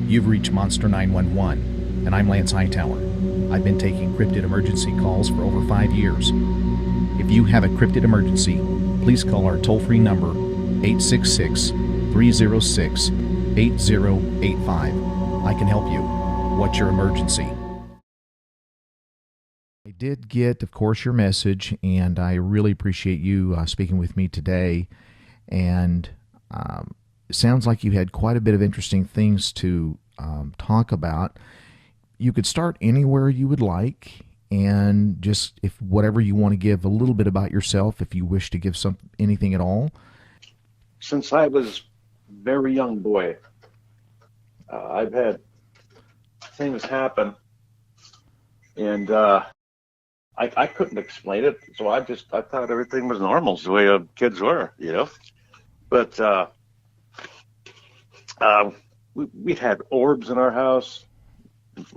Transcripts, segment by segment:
You've reached Monster 911, and I'm Lance Hightower. I've been taking cryptid emergency calls for over 5 years. If you have a cryptid emergency, please call our toll-free number, 866-306-8085. I can help you. What's your emergency? I did get, of course, your message, and I really appreciate you speaking with me today. And it sounds like you had quite a bit of interesting things to talk about. You could start anywhere you would like, and just if whatever you want to give a little bit about yourself, if you wish to give anything at all. Since I was a very young boy, I've had things happen, and I couldn't explain it, so I thought everything was normal, the way kids were, you know. But we'd had orbs in our house,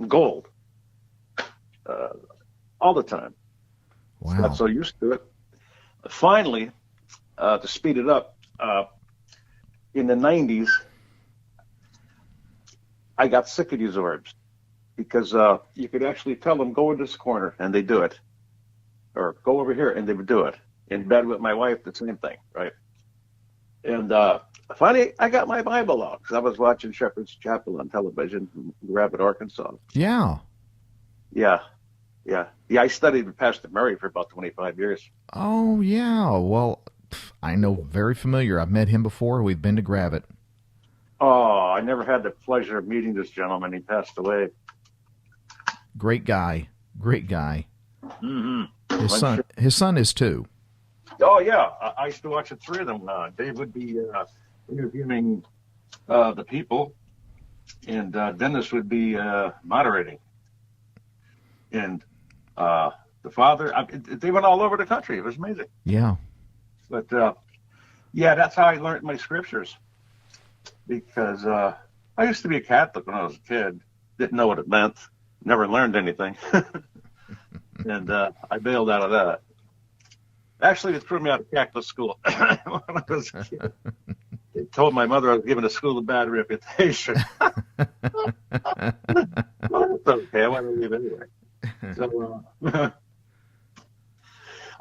gold, all the time. Wow. Got so used to it. Finally, to speed it up, in the 90s, I got sick of these orbs because you could actually tell them, go in this corner, and they do it. Or go over here, and they would do it. In bed with my wife, the same thing, right? And finally, I got my Bible out because I was watching Shepherd's Chapel on television in Rapids, Arkansas. Yeah. Yeah. I studied with Pastor Murray for about 25 years. Oh, yeah. Well, I know, very familiar. I've met him before. We've been to Gravett. Oh, I never had the pleasure of meeting this gentleman. He passed away. Great guy. Mm-hmm. His son is too. Oh, yeah. I used to watch the three of them. Dave would be interviewing the people, and Dennis would be moderating. And the father, they went all over the country. It was amazing. Yeah. But, yeah, that's how I learned my scriptures. Because I used to be a Catholic when I was a kid. Didn't know what it meant. Never learned anything. And I bailed out of that. Actually, they threw me out of Catholic school when I was a kid. They told my mother I was giving the school a bad reputation. Well, it's okay. I want to leave anyway. So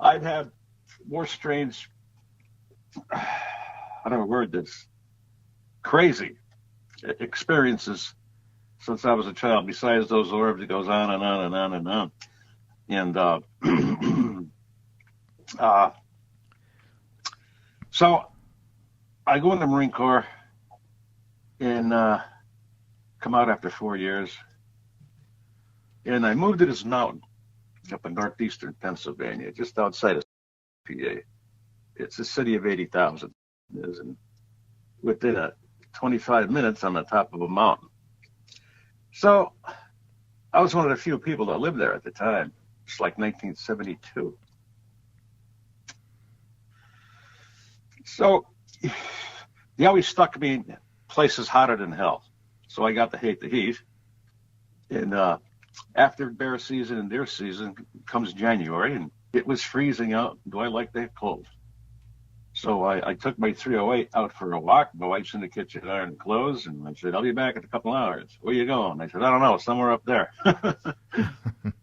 I've had more strange, I don't know word this, crazy experiences since I was a child. Besides those orbs, it goes on and on and on and on. And so I go in the Marine Corps and come out after 4 years. And I moved to this mountain up in northeastern Pennsylvania, just outside of PA. It's a city of 80,000. And within 25 minutes, I'm on top of a mountain. So I was one of the few people that lived there at the time. It's like 1972. So they always stuck me in places hotter than hell. So I got to hate the heat. And after bear season and deer season comes January, and it was freezing out. Do I like that cold? So I took my 308 out for a walk. My wife's in the kitchen ironing clothes, and I said, I'll be back in a couple hours. Where you going? I said, I don't know, somewhere up there.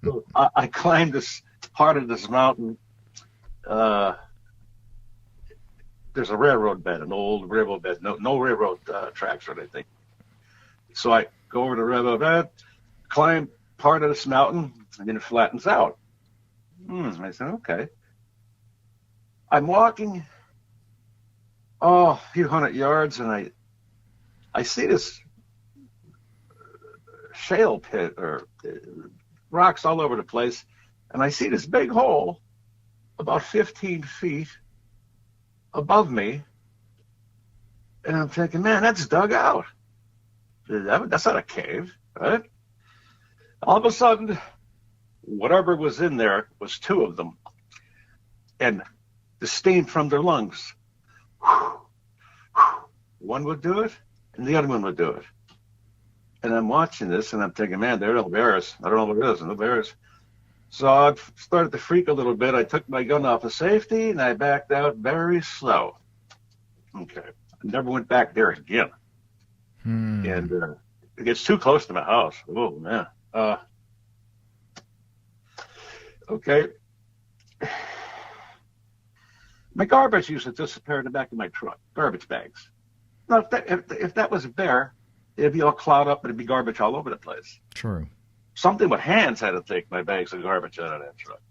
So I climbed this part of this mountain. There's a railroad bed, an old railroad bed, no railroad tracks or anything. So I go over the railroad bed, climb part of this mountain, and then it flattens out. I said, okay. I'm walking a few hundred yards, and I see this shale pit or rocks all over the place, and I see this big hole about 15 feet above me, and I'm thinking, man, that's dug out. That's not a cave, right? All of a sudden, whatever was in there was two of them, and the steam from their lungs. One would do it, and the other one would do it. And I'm watching this, and I'm thinking, man, there are no bears. I don't know what it is, no bears. So I started to freak a little bit. I took my gun off of safety, and I backed out very slow. Okay. I never went back there again. And it gets too close to my house. Oh, man. Okay. My garbage used to disappear in the back of my truck, garbage bags. Now, if that was a bear, it'd be all clouded up and it'd be garbage all over the place. True. Something with hands had to take my bags of garbage out of that truck.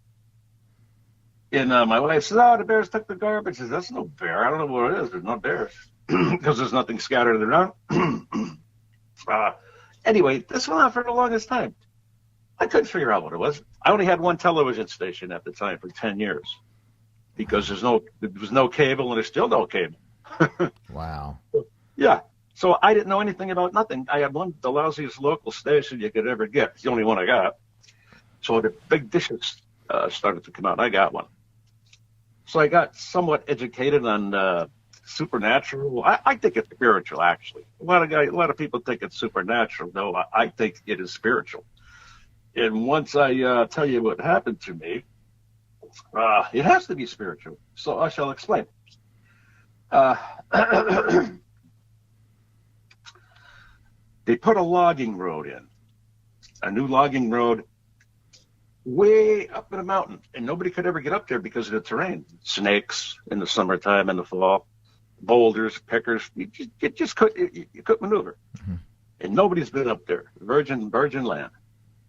And my wife said, "Oh, the bears took the garbage." I said, "That's no bear. I don't know what it is. There's no bears because there's nothing scattered around." Anyway, this went on for the longest time. I couldn't figure out what it was. I only had one television station at the time for 10 years because there was no cable and there's still no cable. Wow. Yeah. So I didn't know anything about nothing. I had the lousiest local station you could ever get. It's the only one I got. So the big dishes started to come out. I got one. So I got somewhat educated on supernatural. I think it's spiritual, actually. A lot of people think it's supernatural. No, I think it is spiritual. And once I tell you what happened to me, it has to be spiritual. So I shall explain. They put a logging road in, a new logging road way up in the mountain, and nobody could ever get up there because of the terrain. Snakes in the summertime and the fall, boulders, pickers. You couldn't maneuver. Mm-hmm. And nobody's been up there. Virgin land.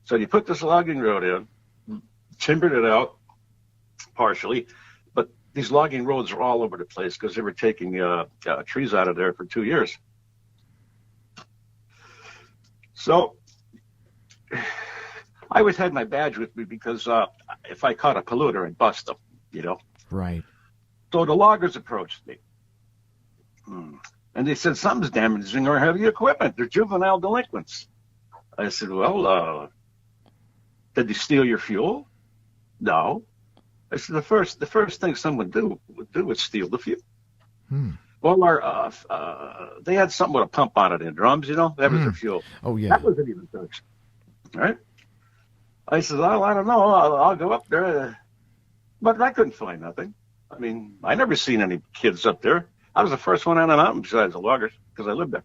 So you put this logging road in, timbered it out partially, but these logging roads are all over the place because they were taking trees out of there for 2 years. So I always had my badge with me because if I caught a polluter, I'd bust them, you know. Right. So the loggers approached me. And they said, "Something's damaging our heavy equipment. They're juvenile delinquents." I said, "Well, did they steal your fuel?" "No." I said, the first thing someone would do is steal the fuel. Well, they had something with a pump on it in drums, you know? That was their fuel. Oh, yeah. That wasn't even touched. All right? I said, "Well, I don't know. I'll go up there." But I couldn't find nothing. I mean, I never seen any kids up there. I was the first one on the mountain besides the loggers because I lived there.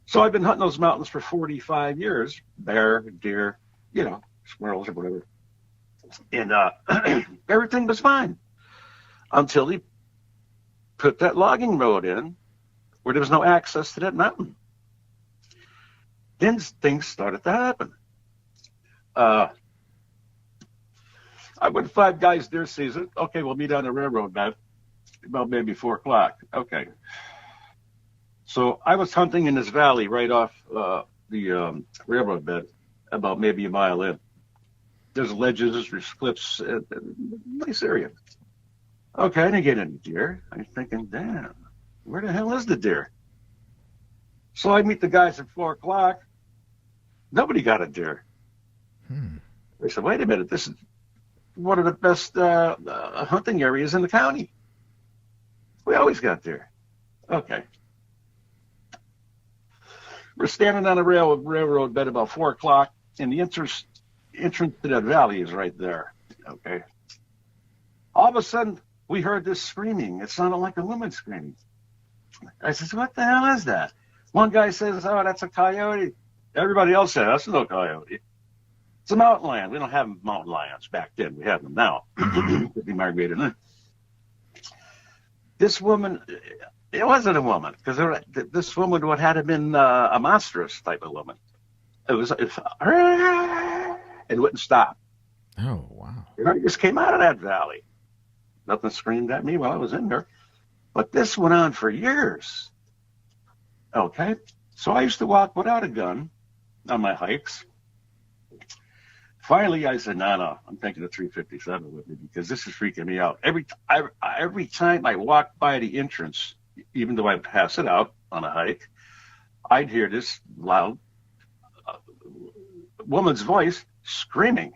So I've been hunting those mountains for 45 years. Bear, deer, you know, squirrels or whatever. And everything was fine until he put that logging road in where there was no access to that mountain. Then things started to happen. I went 5 guys deer season. Okay, we'll meet on the railroad bed about maybe 4 o'clock. Okay. So I was hunting in this valley right off the railroad bed about maybe a mile in. There's ledges, there's cliffs, nice area. Okay, I didn't get any deer. I'm thinking, damn, where the hell is the deer? So I meet the guys at 4 o'clock. Nobody got a deer. They said, "Wait a minute, this is one of the best hunting areas in the county. We always got deer." Okay. We're standing on a railroad bed about 4 o'clock, and the entrance to that valley is right there. Okay. All of a sudden, we heard this screaming. It sounded like a woman screaming. I said, "What the hell is that?" One guy says, "Oh, that's a coyote." Everybody else said, "That's no coyote. It's a mountain lion." We don't have mountain lions back then. We have them now. Could be migrated in. This woman, it wasn't a woman because this woman would have been a monstrous type of woman. It wouldn't stop. Oh, wow. I just came out of that valley. Nothing screamed at me while I was in there. But this went on for years. Okay? So I used to walk without a gun on my hikes. Finally, I said, no, I'm taking a 357 with me because this is freaking me out. Every time I walked by the entrance, even though I'd pass it out on a hike, I'd hear this loud woman's voice screaming.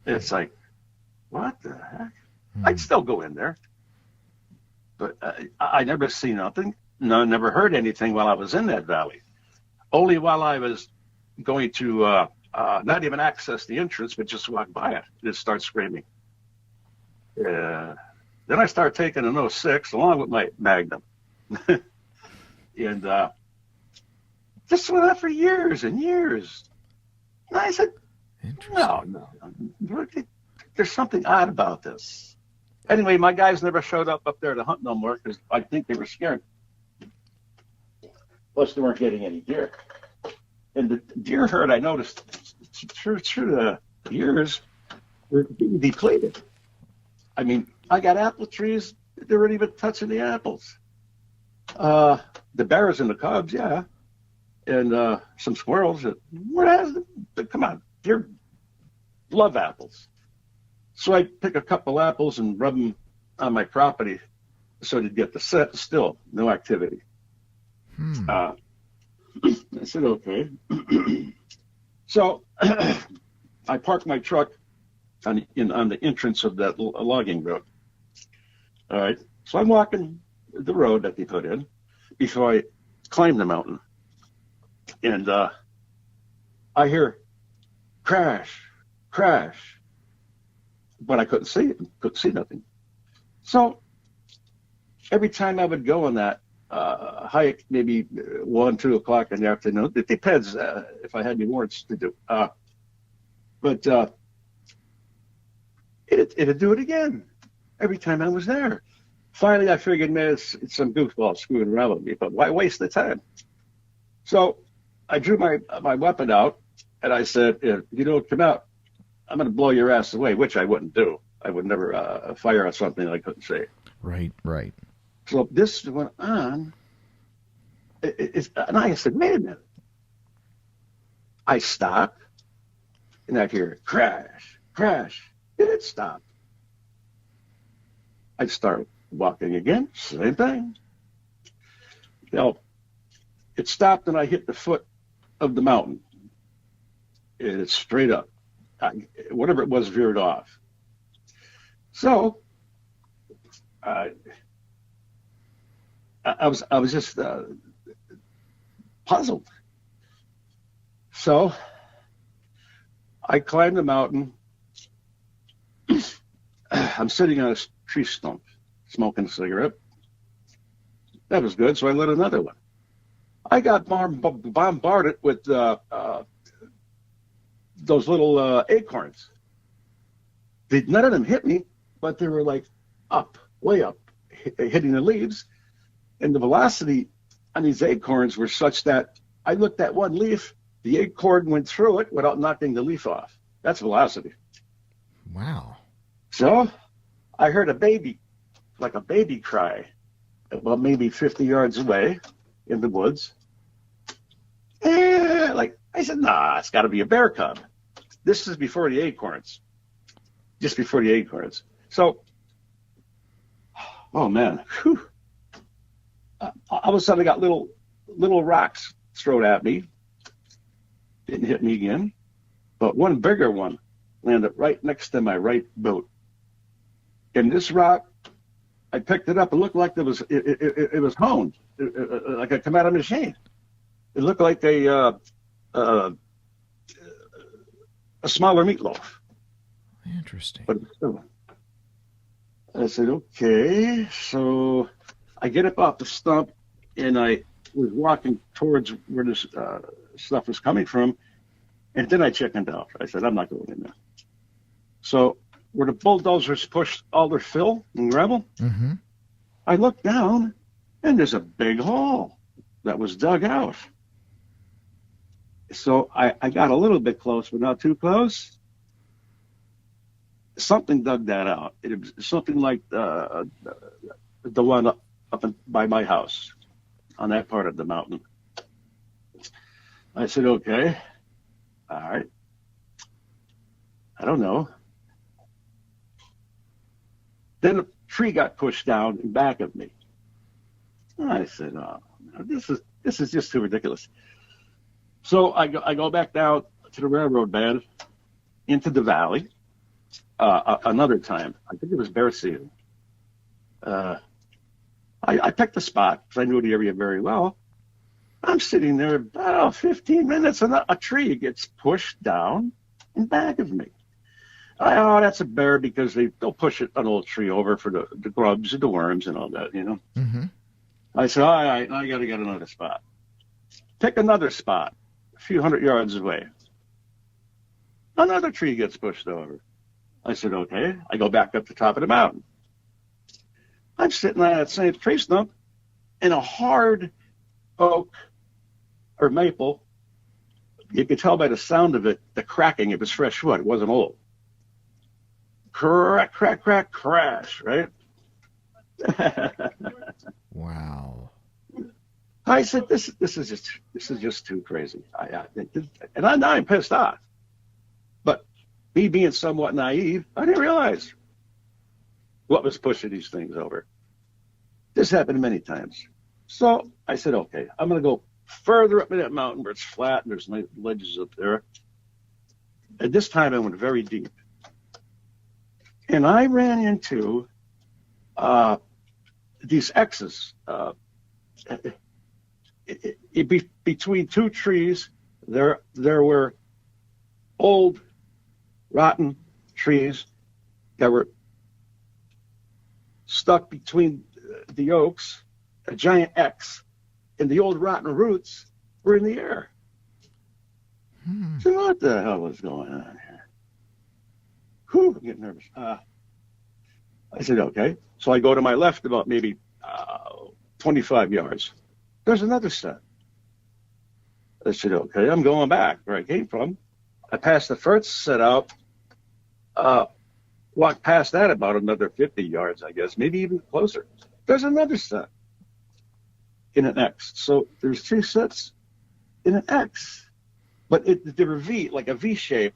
It's like, what the heck? I'd still go in there. But I never seen nothing. No, never heard anything while I was in that valley. Only while I was going to not even access the entrance, but just walk by it. Just start screaming. Then I started taking an 06 along with my Magnum. And This went on for years and years. And I said, no, there's something odd about this. Anyway, my guys never showed up there to hunt no more because I think they were scared. Plus, they weren't getting any deer. And the deer herd, I noticed, through the years, were being depleted. I mean, I got apple trees, they weren't even touching the apples. The bears and the cubs, yeah. And some squirrels. Come on, deer love apples. So I pick a couple apples and rub them on my property so to get the set. Still, no activity. I said, okay. So I parked my truck on the entrance of that logging road. All right. So I'm walking the road that they put in before I climb the mountain. And I hear crash, crash. But I couldn't see it, couldn't see nothing. So every time I would go on that hike, maybe 1, 2 o'clock in the afternoon, it depends if I had any warrants to do. But it'd do it again every time I was there. Finally, I figured, man, it's some goofball screwing around with me, but why waste the time? So I drew my weapon out, and I said, if you don't come out, I'm going to blow your ass away, which I wouldn't do. I would never fire on something I couldn't see. Right. So this went on, and I said, wait a minute. I stopped, and I hear crash, crash. It didn't stop. I start walking again, same thing. Now, it stopped, and I hit the foot of the mountain. It's straight up. Whatever it was veered off. So I was just puzzled. So I climbed the mountain. I'm sitting on a tree stump, smoking a cigarette. That was good, so I lit another one. I got bombarded with those little acorns. None of them hit me, but they were like up, way up, hitting the leaves. And the velocity on these acorns were such that I looked at one leaf, the acorn went through it without knocking the leaf off. That's velocity. Wow. So I heard a baby cry about maybe 50 yards away in the woods. And I said, nah, it's got to be a bear cub. This is before the acorns, just before the acorns. So, oh man, whew. All of a sudden I got little rocks thrown at me. Didn't hit me again, but one bigger one landed right next to my right boot. And this rock, I picked it up. It looked like it was honed, like it come out of a machine. It looked like a smaller meatloaf. Interesting. But still, I said, okay. So I get up off the stump, and I was walking towards where this stuff was coming from, and then I chickened out. I said, I'm not going in there. So where the bulldozers pushed all their fill and gravel, I looked down, and there's a big hole that was dug out. So I got a little bit close, but not too close. Something dug that out. It was something like the one up by my house on that part of the mountain. I said, okay, all right. I don't know. Then a tree got pushed down in back of me. I said, oh, this is just too ridiculous. So I go back down to the railroad bed into the valley another time. I think it was bear season. I picked a spot because I knew the area very well. I'm sitting there about 15 minutes and a tree gets pushed down in back of me. Oh, that's a bear because they'll push an old tree over for the grubs and the worms and all that, you know. I said, all right, I got to get another spot. Pick another spot, a few hundred yards away. Another tree gets pushed over. I said, okay. I go back up the top of the mountain. I'm sitting on that same tree stump in a hard oak or maple. You could tell by the sound of it, the cracking. It was fresh wood. It wasn't old. Crack, crack, crack, crash, right? Wow. I said, this is just too crazy. And I'm pissed off. But me being somewhat naive, I didn't realize what was pushing these things over. This happened many times. So I said, okay, I'm going to go further up in that mountain where it's flat and there's nice ledges up there. And this time I went very deep. And I ran into these X's. Between two trees, there were old, rotten trees that were stuck between the oaks, a giant X, and the old rotten roots were in the air. So what the hell was going on here? Whew, I'm getting nervous. I said, okay. So I go to my left about maybe 25 yards. There's another set. I said, okay, I'm going back where I came from. I passed the first set out, walked past that about another 50 yards, I guess, maybe even closer. There's another set in an X. So there's two sets in an X, but they were V, like a V shape.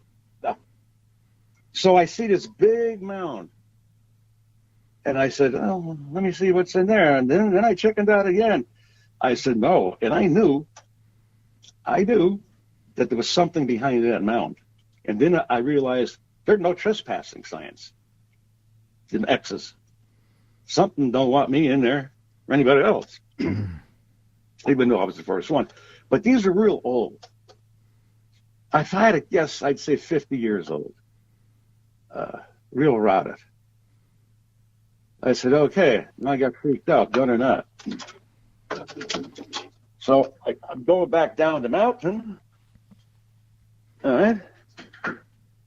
So I see this big mound. And I said, oh, let me see what's in there. And then I chickened out again. I said, no. And I knew that there was something behind that mound. And then I realized there's no trespassing signs in X's. Something don't want me in there or anybody else, even though I was the first one. But these are real old. If I had to guess, I'd say 50 years old. Real rotted. I said, okay. And I got freaked out, done or not. So I'm going back down the mountain. All right.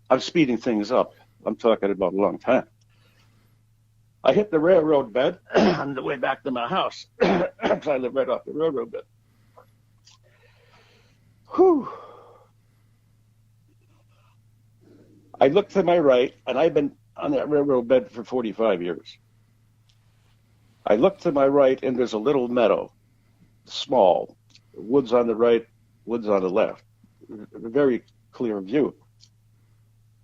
I'm speeding things up. I'm talking about a long time. I hit the railroad bed on the way back to my house. Because I live right off the railroad bed. Whew. I looked to my right, and I've been on that railroad bed for 45 years. I look to my right, and there's a little meadow, small, woods on the right, woods on the left. A very clear view.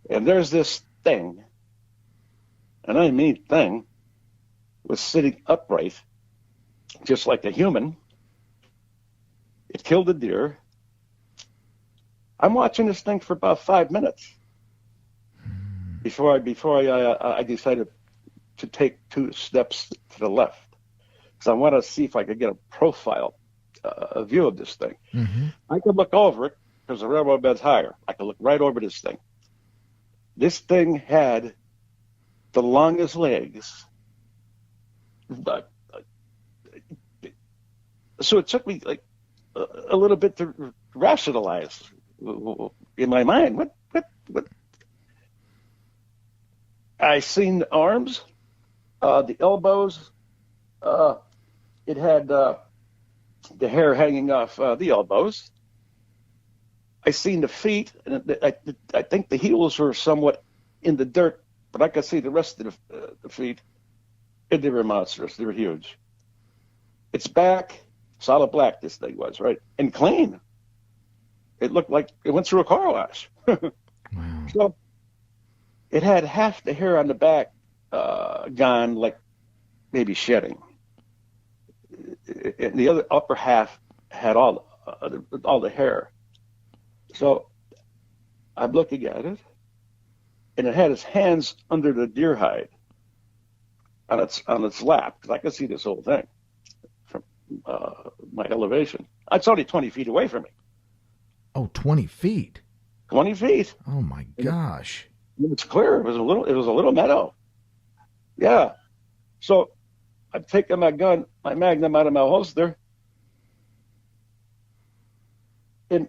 And there's this thing, and I mean thing, was sitting upright, just like a human. It killed a deer. I'm watching this thing for about 5 minutes before I decided to take 2 steps to the left. Because I want to see if I could get a profile, a view of this thing. Mm-hmm. I could look over it because the railroad bed's higher. I could look right over this thing. This thing had the longest legs. So it took me like a little bit to rationalize in my mind. What? I seen the arms, the elbows. It had the hair hanging off the elbows. I seen the feet, and I think the heels were somewhat in the dirt, but I could see the rest of the feet, and they were monstrous. They were huge. Its back, solid black this thing was, right? And clean. It looked like it went through a car wash. Wow. So it had half the hair on the back gone, like maybe shedding. And the other upper half had all the hair. So I'm looking at it, and it had its hands under the deer hide on its lap, because I could see this whole thing from my elevation. It's only 20 feet away from me. Oh, 20 feet. 20 feet. Oh my gosh. It's clear. It was a little meadow. Yeah. So I'm taking my gun, my Magnum out of my holster. And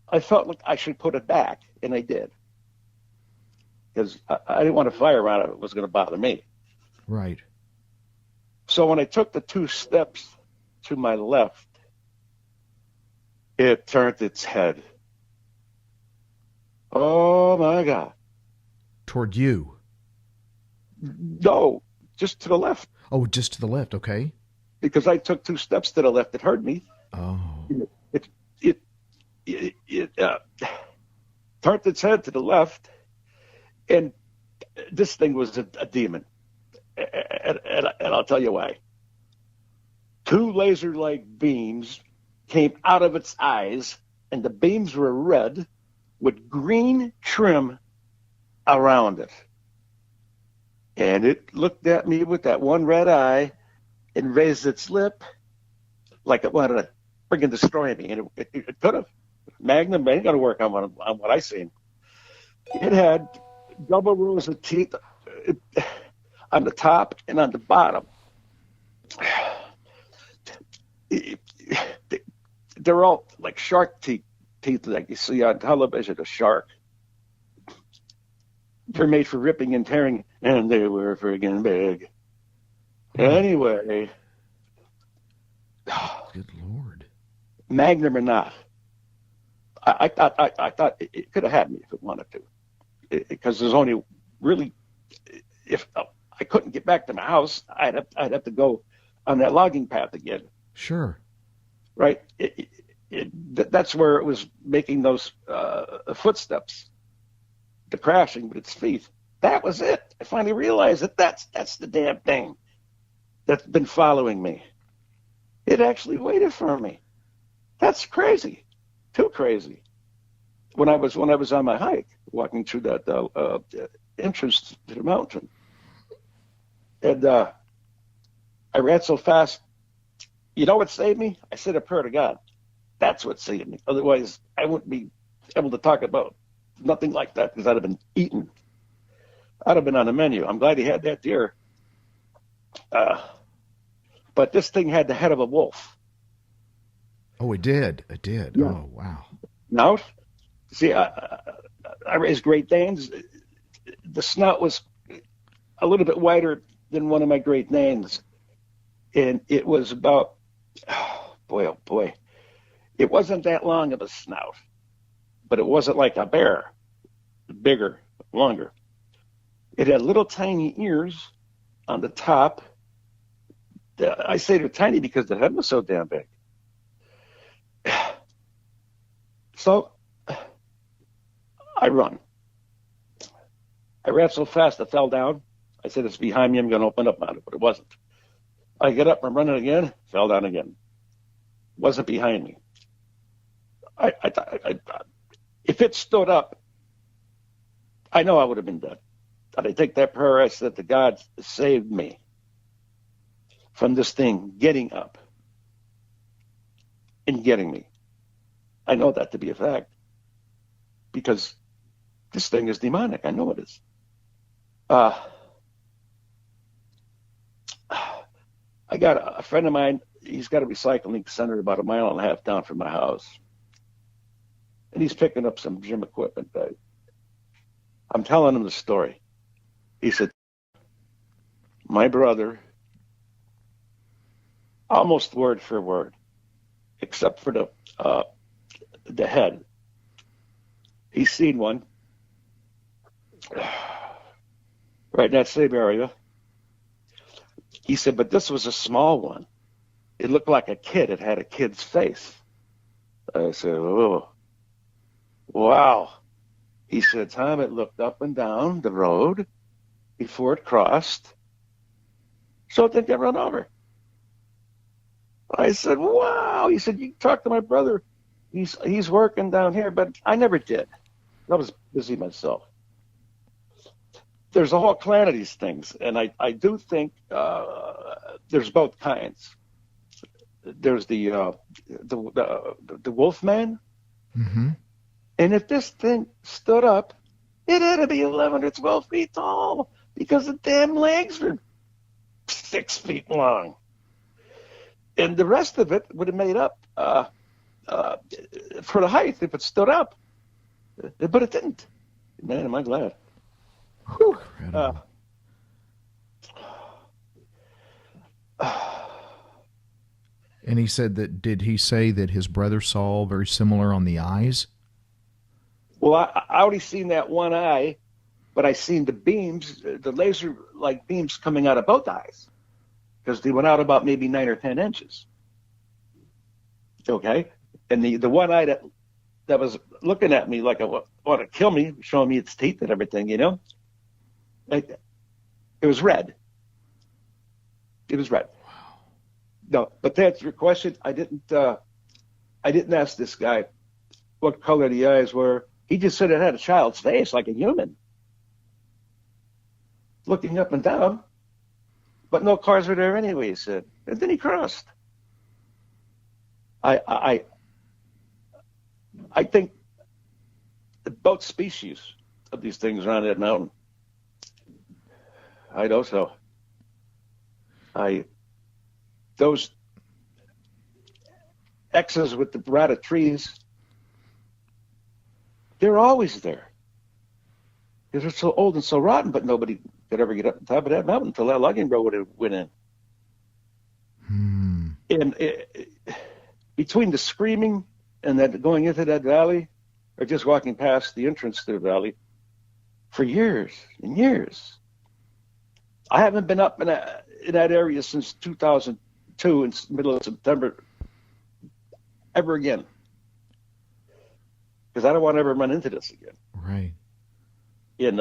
I felt like I should put it back, and I did. Because I didn't want to fire around if it was going to bother me. Right. So when I took the 2 steps to my left, it turned its head. Oh, my God. Toward you? No, just to the left. Oh, just to the left. Okay. Because I took 2 steps to the left, it heard me. Oh. It turned its head to the left, and this thing was a demon. And I'll tell you why. 2 laser-like beams came out of its eyes, and the beams were red with green trim around it. And it looked at me with that one red eye and raised its lip like it wanted to friggin' destroy me. And it could have. Magnum ain't going to work on what I seen. It had double rows of teeth on the top and on the bottom. They're all like shark teeth like you see on television, a shark. They're made for ripping and tearing, and they were friggin' big. Anyway. Good Lord. Magnum or not, I thought it could have had me if it wanted to, because there's only really, if I couldn't get back to my house, I'd have to go on that logging path again. Sure. Right. That's where it was making those footsteps, the crashing with its feet. That was it. I finally realized that that's the damn thing that's been following me. It actually waited for me. That's crazy. Too crazy. When I was on my hike, walking through that entrance to the mountain, and I ran so fast. You know what saved me? I said a prayer to God. That's what saved me. Otherwise, I wouldn't be able to talk about nothing like that, because I'd have been eaten. I'd have been on the menu. I'm glad he had that deer. But this thing had the head of a wolf. Oh, it did. It did. Yeah. Oh, wow. Now, see, I raised Great Danes. The snout was a little bit wider than one of my Great Danes. And it was about, oh boy. It wasn't that long of a snout, but it wasn't like a bear, bigger, longer. It had little tiny ears on the top. I say they're tiny because the head was so damn big. So I run. I ran so fast I fell down. I said, it's behind me, I'm going to open up on it, but it wasn't. I get up, I'm running again, fell down again. Wasn't behind me. I if it stood up, I know I would have been dead. But I take that prayer I said to God, save me from this thing getting up and getting me. I know that to be a fact, because this thing is demonic. I know it is. I got a friend of mine. He's got a recycling center about 1.5 miles down from my house, and he's picking up some gym equipment. I'm telling him the story. He said, my brother, almost word for word, except for the head. He's seen one right in that same area. He said, but this was a small one. It looked like a kid. It had a kid's face. I said, oh, wow. He said, Tom, it looked up and down the road before it crossed, so it didn't get run over. I said, wow. He said, you talk to my brother. He's working down here, but I never did. I was busy myself. There's a whole clan of these things, and I do think there's both kinds. There's the wolf man, Mm-hmm. and if this thing stood up, it had to be 11 or 12 feet tall, because the damn legs were 6 feet long. And the rest of it would have made up uh, for the height if it stood up, but it didn't. Man, am I glad. Whew. Incredible. And he said that, did he say that his brother saw very similar on the eyes? Well, I already seen that one eye, but I seen the beams, the laser like beams coming out of both eyes, because they went out about maybe 9 or 10 inches. Okay, and the one eye that was looking at me like it want to kill me, showing me its teeth and everything, like, it was red. It was red. No, but to answer your question, I didn't ask this guy what color the eyes were. He just said it had a child's face, like a human, looking up and down, but no cars were there anyway, he said. And then he crossed. I think both species of these things around that mountain. I know so. Those X's with the rotted trees, they're always there. Because they're so old and so rotten, but nobody could ever get up on top of that mountain until that logging road went in. And between the screaming and that going into that valley, or just walking past the entrance to the valley, for years and years, I haven't been up in that area since 2002 in the middle of September ever again, because I don't want to ever run into this again. Right. And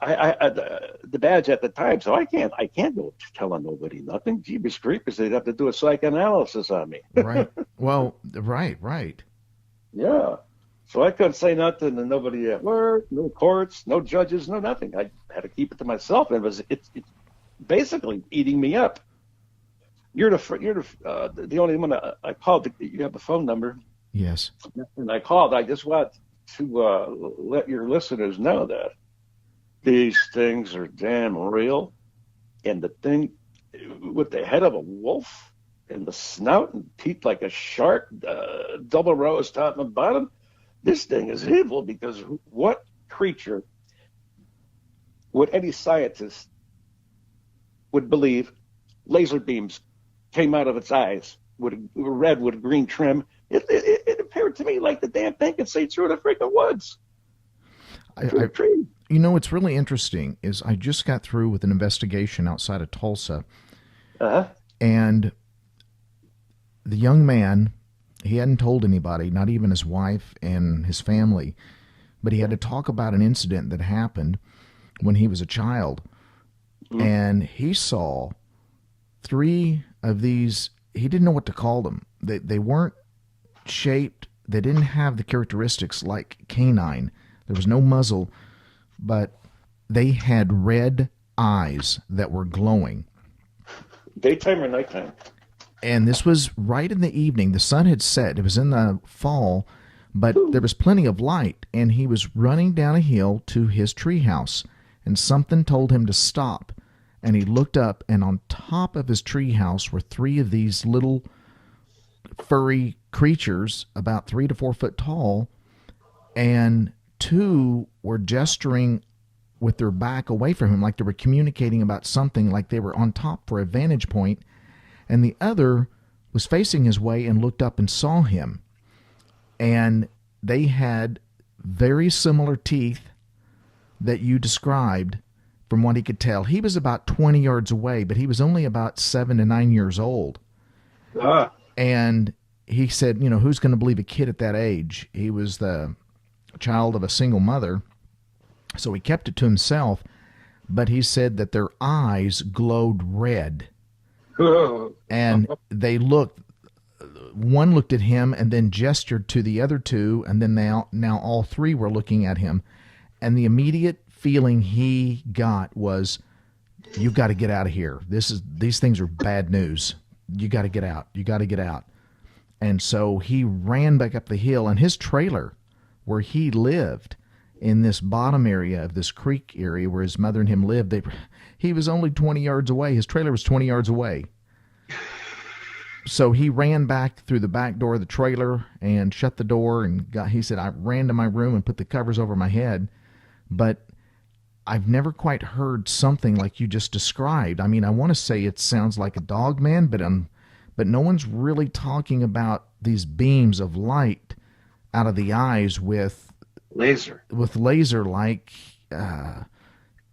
I had the badge at the time, so I can't go telling nobody nothing. Jeepers creepers, they'd have to do a psychoanalysis on me. Right. Well, right. Yeah. So I couldn't say nothing to nobody at work, no courts, no judges, no nothing. I had to keep it to myself. It's basically eating me up. You're the only one I called. You have the phone number. Yes. And I called. I just want to let your listeners know that these things are damn real. And the thing with the head of a wolf and the snout and teeth like a shark, double rows top and bottom, this thing is evil, because what creature would any scientist would believe laser beams came out of its eyes with red with green trim? It appeared to me like the damn thing could see through the freaking woods. What's really interesting is I just got through with an investigation outside of Tulsa. And the young man, he hadn't told anybody, not even his wife and his family, but he had to talk about an incident that happened when he was a child. And he saw 3 of these, he didn't know what to call them. They weren't shaped, they didn't have the characteristics like canine. There was no muzzle, but they had red eyes that were glowing. Daytime or nighttime? And this was right in the evening. The sun had set. It was in the fall, but there was plenty of light. And he was running down a hill to his treehouse, and something told him to stop. And he looked up, and on top of his treehouse were 3 of these little furry creatures, about 3 to 4 foot tall, and 2 were gesturing with their back away from him, like they were communicating about something, like they were on top for a vantage point. And the other was facing his way and looked up and saw him. And they had very similar teeth that you described, from what he could tell. He was about 20 yards away, but he was only about 7 to 9 years old. And he said, who's going to believe a kid at that age? He was the child of a single mother, so he kept it to himself. But he said that their eyes glowed red. And they looked, one looked at him and then gestured to the other 2, and then now all 3 were looking at him. And the immediate feeling he got was, you've got to get out of here. These things are bad news. You got to get out. You got to get out. And so he ran back up the hill, and his trailer, where he lived, in this bottom area of this creek area where his mother and him lived, he was only 20 yards away. His trailer was 20 yards away. So he ran back through the back door of the trailer and shut the door and he said, I ran to my room and put the covers over my head. But I've never quite heard something like you just described. I mean, I want to say it sounds like a dog man, but no one's really talking about these beams of light out of the eyes with laser-like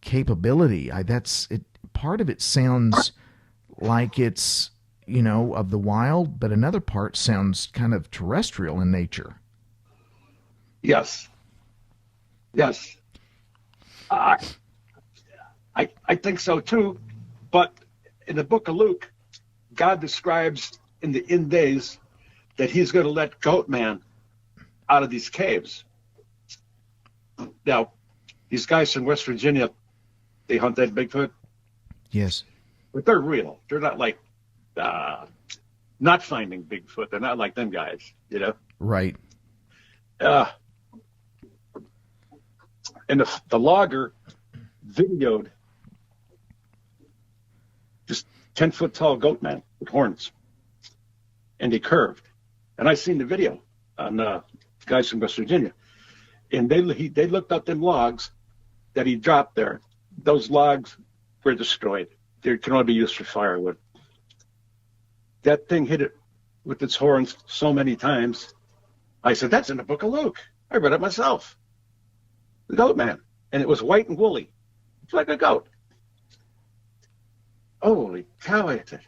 capability. That's it. Part of it sounds like it's, of the wild, but another part sounds kind of terrestrial in nature. Yes. I think so too, but in the book of Luke, God describes in the end days that he's going to let Goat Man out of these caves. Now, these guys from West Virginia, they hunt that Bigfoot. Yes. But they're real. They're not like not finding Bigfoot. They're not like them guys, Right. And the logger videoed this 10-foot tall goat man with horns, and he curved. And I seen the video on guys from West Virginia, and they looked up them logs that he dropped there. Those logs were destroyed. They can only be used for firewood. That thing hit it with its horns so many times. I said, that's in the book of Luke. I read it myself. The goat man. And it was white and woolly. It's like a goat. Holy cow, I said.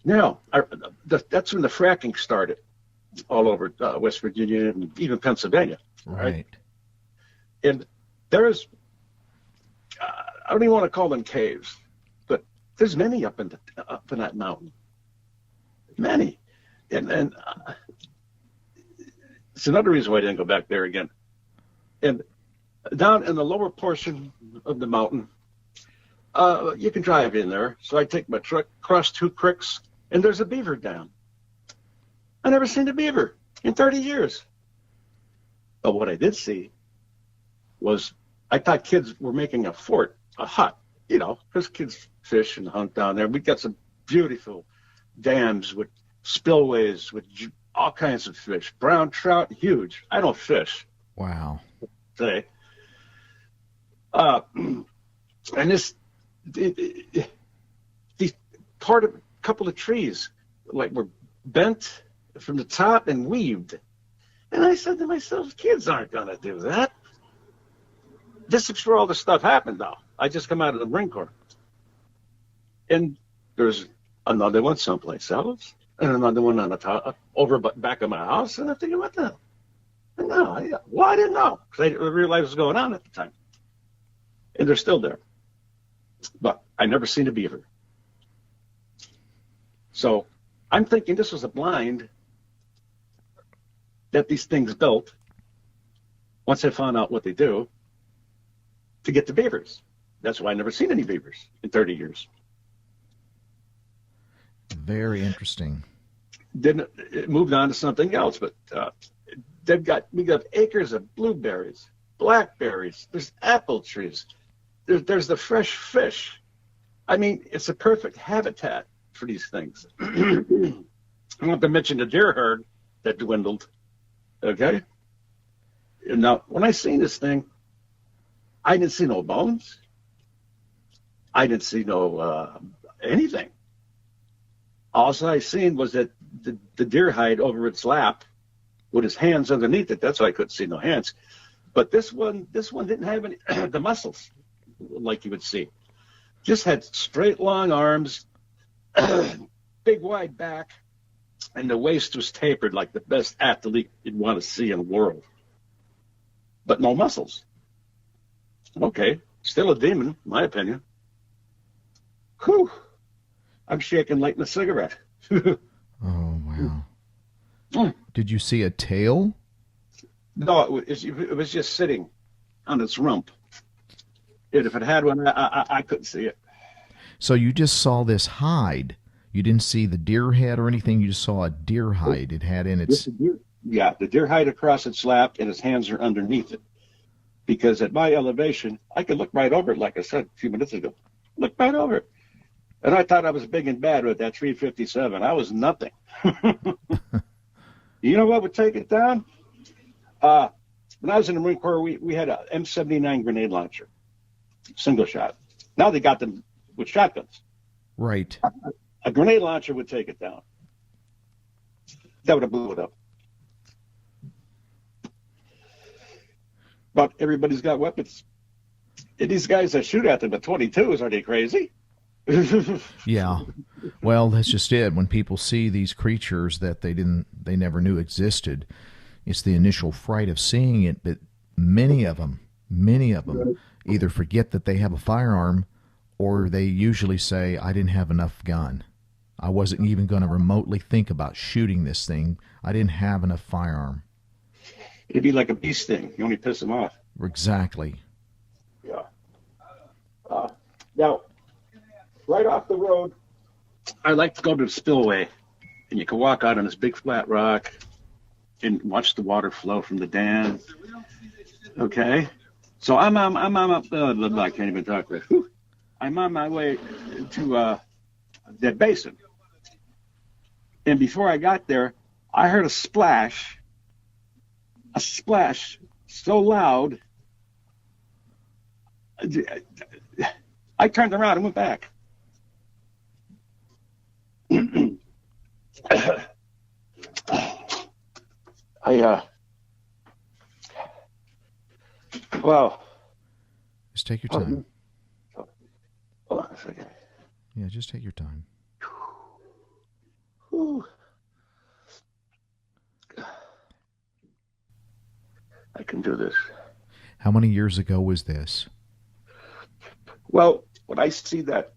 Now, that's when the fracking started all over West Virginia and even Pennsylvania. Right. And there's, I don't even want to call them caves, but there's many up in that mountain. Many. And it's another reason why I didn't go back there again. And down in the lower portion of the mountain, you can drive in there. So I take my truck, cross 2 creeks, and there's a beaver dam. I never seen a beaver in 30 years. But what I did see was, I thought kids were making a fort, a hut, because kids fish and hunt down there. We got some beautiful dams with spillways with all kinds of fish, brown trout, huge. I don't fish. Wow. Say. And this, the part of a couple of trees, like, were bent from the top and weaved. And I said to myself, kids aren't going to do that. This is where all this stuff happened, though. I just come out of the Marine Corps. And there's another one someplace else, and another one on the top, over back of my house. And I'm thinking, what the hell? No, I didn't know, because I didn't realize what was going on at the time. And they're still there. But I never seen a beaver. So I'm thinking this was a blind that these things built, once I found out what they do, to get the beavers. That's why I never seen any beavers in 30 years. Very interesting. Then it moved on to something else, but we got acres of blueberries, blackberries, there's apple trees, there's the fresh fish. I mean, it's a perfect habitat for these things. I want to mention the deer herd that dwindled. Okay? And now, when I seen this thing, I didn't see no bones. I didn't see no anything. All I seen was that the deer hide over its lap with his hands underneath it. That's why I couldn't see no hands. But this one didn't have any the muscles like you would see. Just had straight, long arms, big, wide back, and the waist was tapered like the best athlete you'd want to see in the world. But no muscles. Okay, still a demon, in my opinion. Whew. I'm shaking, lighting a cigarette. Oh, wow. Did you see a tail? No, it was just sitting on its rump. And if it had one, I couldn't see it. So you just saw this hide. You didn't see the deer head or anything. You just saw a deer hide. It had in its... Yeah, the deer hide across its lap, and its hands are underneath it. Because at my elevation, I could look right over it, like I said a few minutes ago. Look right over it. And I thought I was big and bad with that 357. I was nothing. You know what would take it down? When I was in the Marine Corps, we had a M79 grenade launcher, single shot. Now they got them with shotguns. Right. A grenade launcher would take it down. That would have blew it up. But everybody's got weapons. And these guys that shoot at them at 22s, are they crazy? Yeah. Well, that's just it. When people see these creatures that they never knew existed, it's the initial fright of seeing it, but many of them either forget that they have a firearm, or they usually say, I didn't have enough gun. I wasn't even going to remotely think about shooting this thing. I didn't have enough firearm. It'd be like a bee sting. You only piss them off. Exactly. Yeah. Now, right off the road, I like to go to the spillway, and you can walk out on this big flat rock and watch the water flow from the dam. Okay, so I'm I can't even talk with. I'm on my way to that basin, and before I got there, I heard a splash so loud. I turned around and went back. Well. Just take your time. Hold on a second. Yeah, just take your time. Whew. I can do this. How many years ago was this? Well, when I see that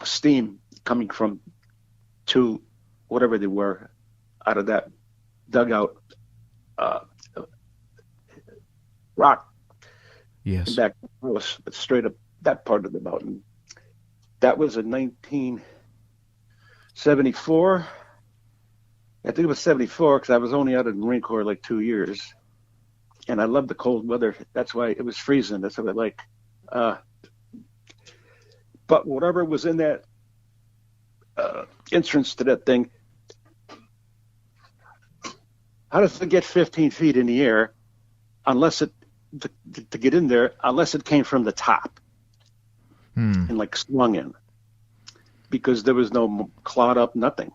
steam coming from two, whatever they were, out of that dugout rock. Yes. Back straight up that part of the mountain. That was in 1974. I think it was 74 because I was only out of the Marine Corps like 2 years. And I loved the cold weather. That's why it was freezing. That's what I like. But whatever was in that entrance to that thing, how does it get 15 feet in the air unless it, to get in there, unless it came from the top and like swung in? Because there was no clod up, nothing.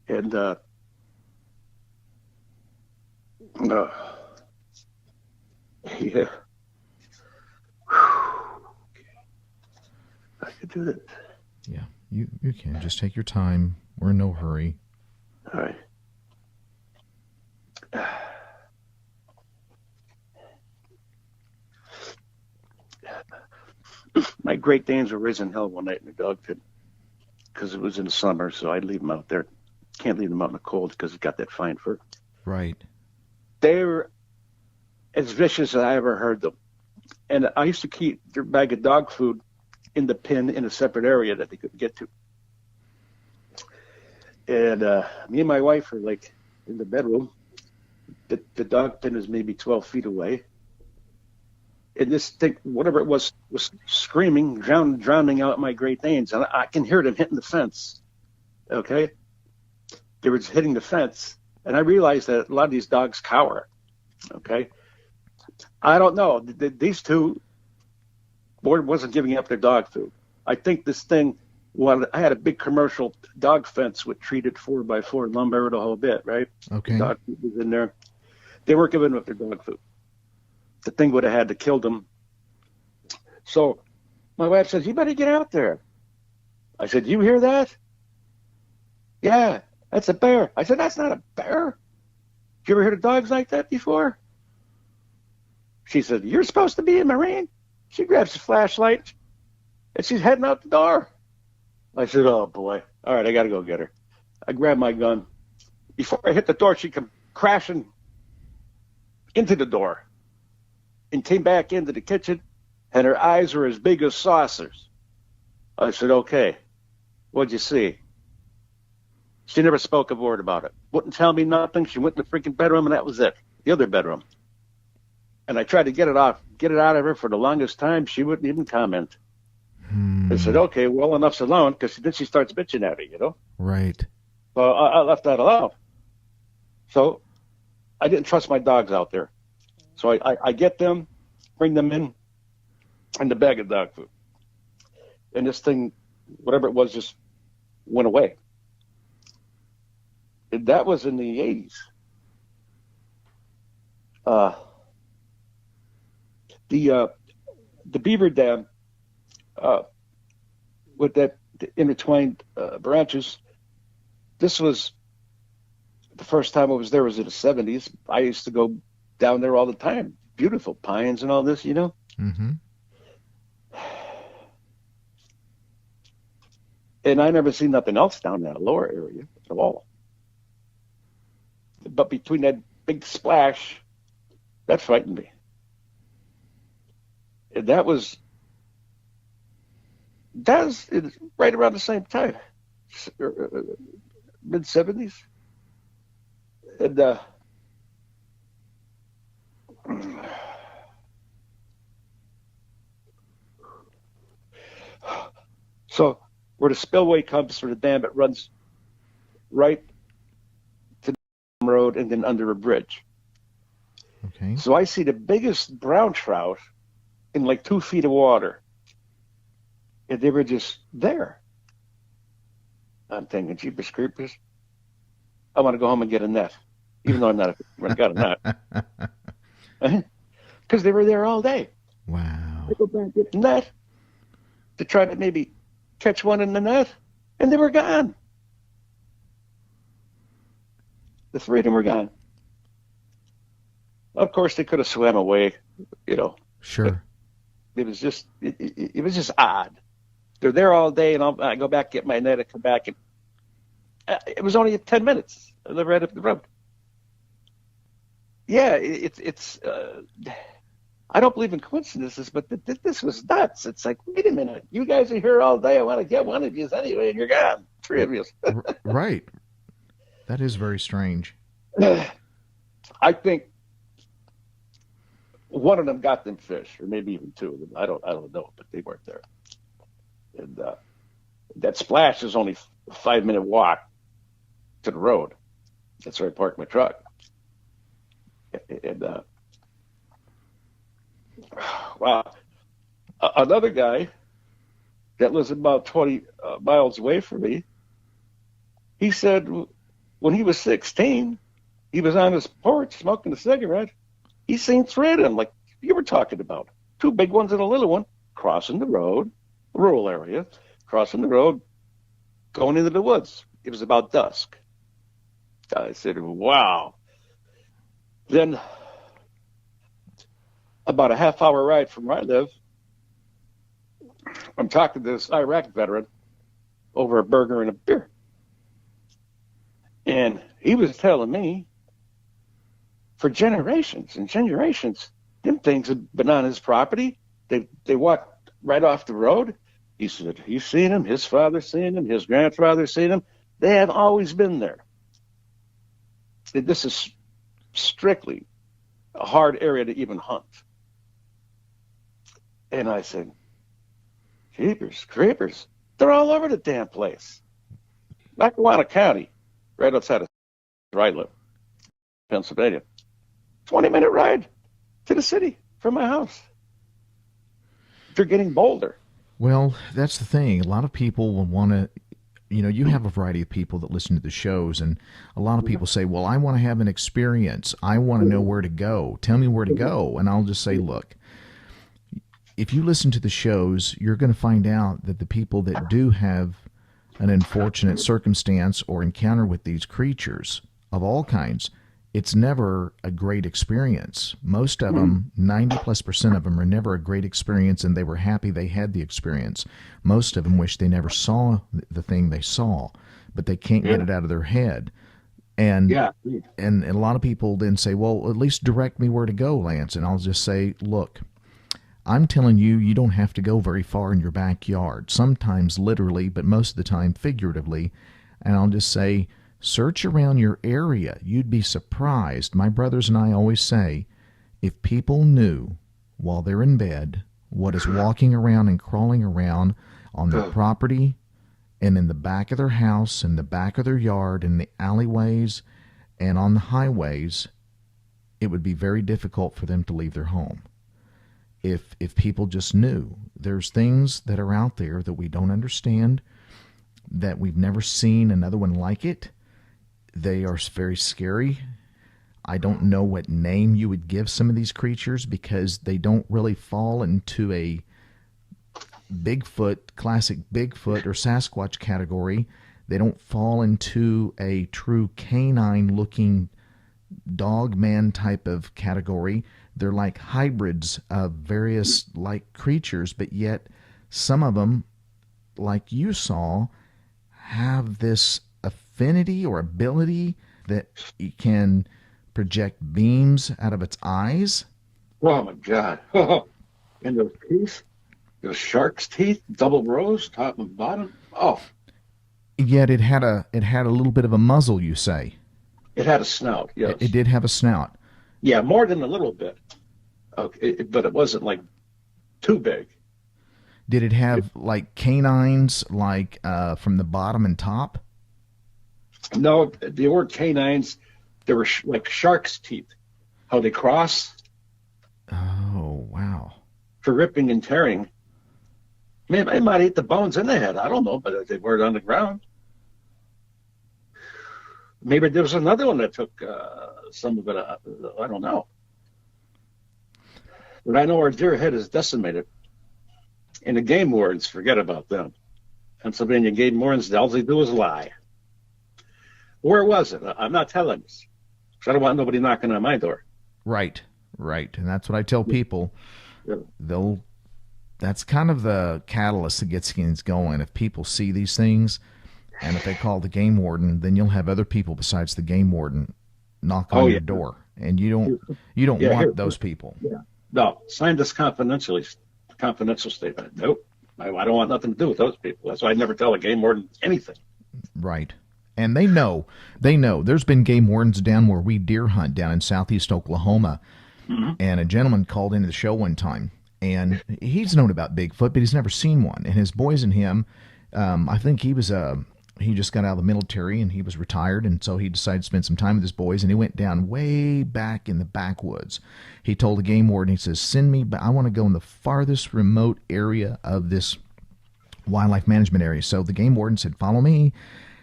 And yeah. I could do that. Yeah, you can. Just take your time. We're in no hurry. All right. My Great Danes were raising hell one night in the dog pit because it was in the summer, so I'd leave them out there. Can't leave them out in the cold because it's got that fine fur. Right. They were as vicious as I ever heard them. And I used to keep their bag of dog food in the pen in a separate area that they couldn't get to. And me and my wife are like in the bedroom. The dog pen is maybe 12 feet away. And this thing, whatever it was screaming, drowning out my Great Danes. And I can hear them hitting the fence. Okay? They were just hitting the fence. And I realized that a lot of these dogs cower. Okay? I don't know. These two wasn't giving up their dog food. I think this thing, I had a big commercial dog fence with treated 4x4 lumber, the whole bit, right? Okay. The dog food was in there. They weren't giving up their dog food. The thing would have had to kill them. So my wife said, you better get out there. I said, you hear that? Yeah, that's a bear. I said, that's not a bear. You ever heard of dogs like that before? She said, you're supposed to be a Marine. She grabs a flashlight, and she's heading out the door. I said, oh, boy. All right, I got to go get her. I grabbed my gun. Before I hit the door, she came crashing into the door and came back into the kitchen, and her eyes were as big as saucers. I said, okay, what'd you see? She never spoke a word about it. Wouldn't tell me nothing. She went in the freaking bedroom, and that was it. The other bedroom. And I tried to get it out of her for the longest time. She wouldn't even comment. I said, okay, well, enough's alone, because then she starts bitching at me, Right. So I left that alone. So I didn't trust my dogs out there. So I get them, bring them in the bag of dog food. And this thing, whatever it was, just went away. And that was in the 80s. The beaver dam, with that intertwined branches, this was the first time I was there was in the 70s. I used to go down there all the time. Beautiful pines and all this, Mm-hmm. And I never seen nothing else down that lower area at all. But between that big splash, that frightened me. And that was right around the same time, mid 70s. And so where the spillway comes from the dam, it runs right to the road and then under a bridge. Okay. So I see the biggest brown trout in like 2 feet of water. And they were just there. I'm thinking, jeepers creepers, I want to go home and get a net, even though I got a net. Because they were there all day. Wow. I go back and get the net to try to maybe catch one in the net, and they were gone. The 3 of them were gone. Of course, they could have swam away, Sure. It was just odd. They're there all day, and I go back, get my net, and come back, and it was only 10 minutes. I live right up the road. Yeah, it's. I don't believe in coincidences, but this was nuts. It's like, wait a minute, you guys are here all day. I want to get one of you anyway, and you're gone. 3 of you. Right. That is very strange. I think one of them got them fish, or maybe even 2 of them. I don't know, but they weren't there. And that splash is only a 5-minute walk to the road. That's where I parked my truck. And wow, another guy that lives about 20 miles away from me, he said when he was 16, he was on his porch smoking a cigarette. He seen 3 of them, like you were talking about, 2 big ones and a little one, crossing the road, rural area, crossing the road, going into the woods. It was about dusk. I said, wow. Then about a half-hour ride from where I live, I'm talking to this Iraq veteran over a burger and a beer. And he was telling me for generations and generations, them things had been on his property. They walked right off the road. He said he's seen them, his father seen them, his grandfather seen them. They have always been there. This is strictly a hard area to even hunt. And I said, jeepers, creepers, they're all over the damn place. Lackawanna County, right outside of where I live, Pennsylvania. 20-minute ride to the city from my house. They're getting bolder. Well, that's the thing. A lot of people will want to, you have a variety of people that listen to the shows, and a lot of people say, well, I want to have an experience. I want to know where to go. Tell me where to go. And I'll just say, look, if you listen to the shows, you're going to find out that the people that do have an unfortunate circumstance or encounter with these creatures of all kinds, it's never a great experience. Most of them, 90+% of them, are never a great experience, and they were happy they had the experience. Most of them wish they never saw the thing they saw, but they can't get it out of their head. And and a lot of people then say, well, at least direct me where to go, Lance. And I'll just say, look, I'm telling you, you don't have to go very far in your backyard, sometimes literally, but most of the time figuratively. And I'll just say, search around your area. You'd be surprised. My brothers and I always say, If people knew while they're in bed what is walking around and crawling around on their property and in the back of their house, in the back of their yard, in the alleyways, and on the highways, it would be very difficult for them to leave their home. If people just knew there's things that are out there that we don't understand, that we've never seen another one like it, they are very scary. I don't know what name you would give some of these creatures because they don't really fall into a Bigfoot, classic Bigfoot or Sasquatch category. They don't fall into a true canine-looking dog-man type of category. They're like hybrids of various like creatures, but yet some of them, like you saw, have this affinity or ability that it can project beams out of its eyes. Oh my God! And those teeth, those shark's teeth, double rows, top and bottom. Oh, Yet it had a little bit of a muzzle, you say. it had a snout. Yes, It did have a snout. yeah, more than a little bit. Okay, but it wasn't like too big. Did it have like canines, like from the bottom and top? No, the word canines, they were like shark's teeth. How they cross Oh, wow. for ripping and tearing. Man, they might eat the bones in the head. I don't know, but they were on the ground. Maybe there was another one that took some of it. I don't know. But I know our deer head is decimated. And the game wardens, forget about them. Pennsylvania game wardens, all they do is lie. Where was it? I'm not telling you. 'Cause I don't want nobody knocking on my door. Right, right. And that's what I tell people. Yeah. That's kind of the catalyst that gets things going. If people see these things, and if they call the game warden, then you'll have other people besides the game warden knock on your door, and you don't want those people. Yeah. No, sign this confidential statement. Nope. I don't want nothing to do with those people. That's why I never tell a game warden anything. Right. And they know. There's been game wardens down where we deer hunt down in southeast Oklahoma, and a gentleman called into the show one time, and he's known about Bigfoot, but he's never seen one. And his boys and him, I think he just got out of the military and he was retired, and so he decided to spend some time with his boys, and he went down way back in the backwoods. He told the game warden, he says, I want to go in the farthest remote area of this wildlife management area. So the game warden said, follow me.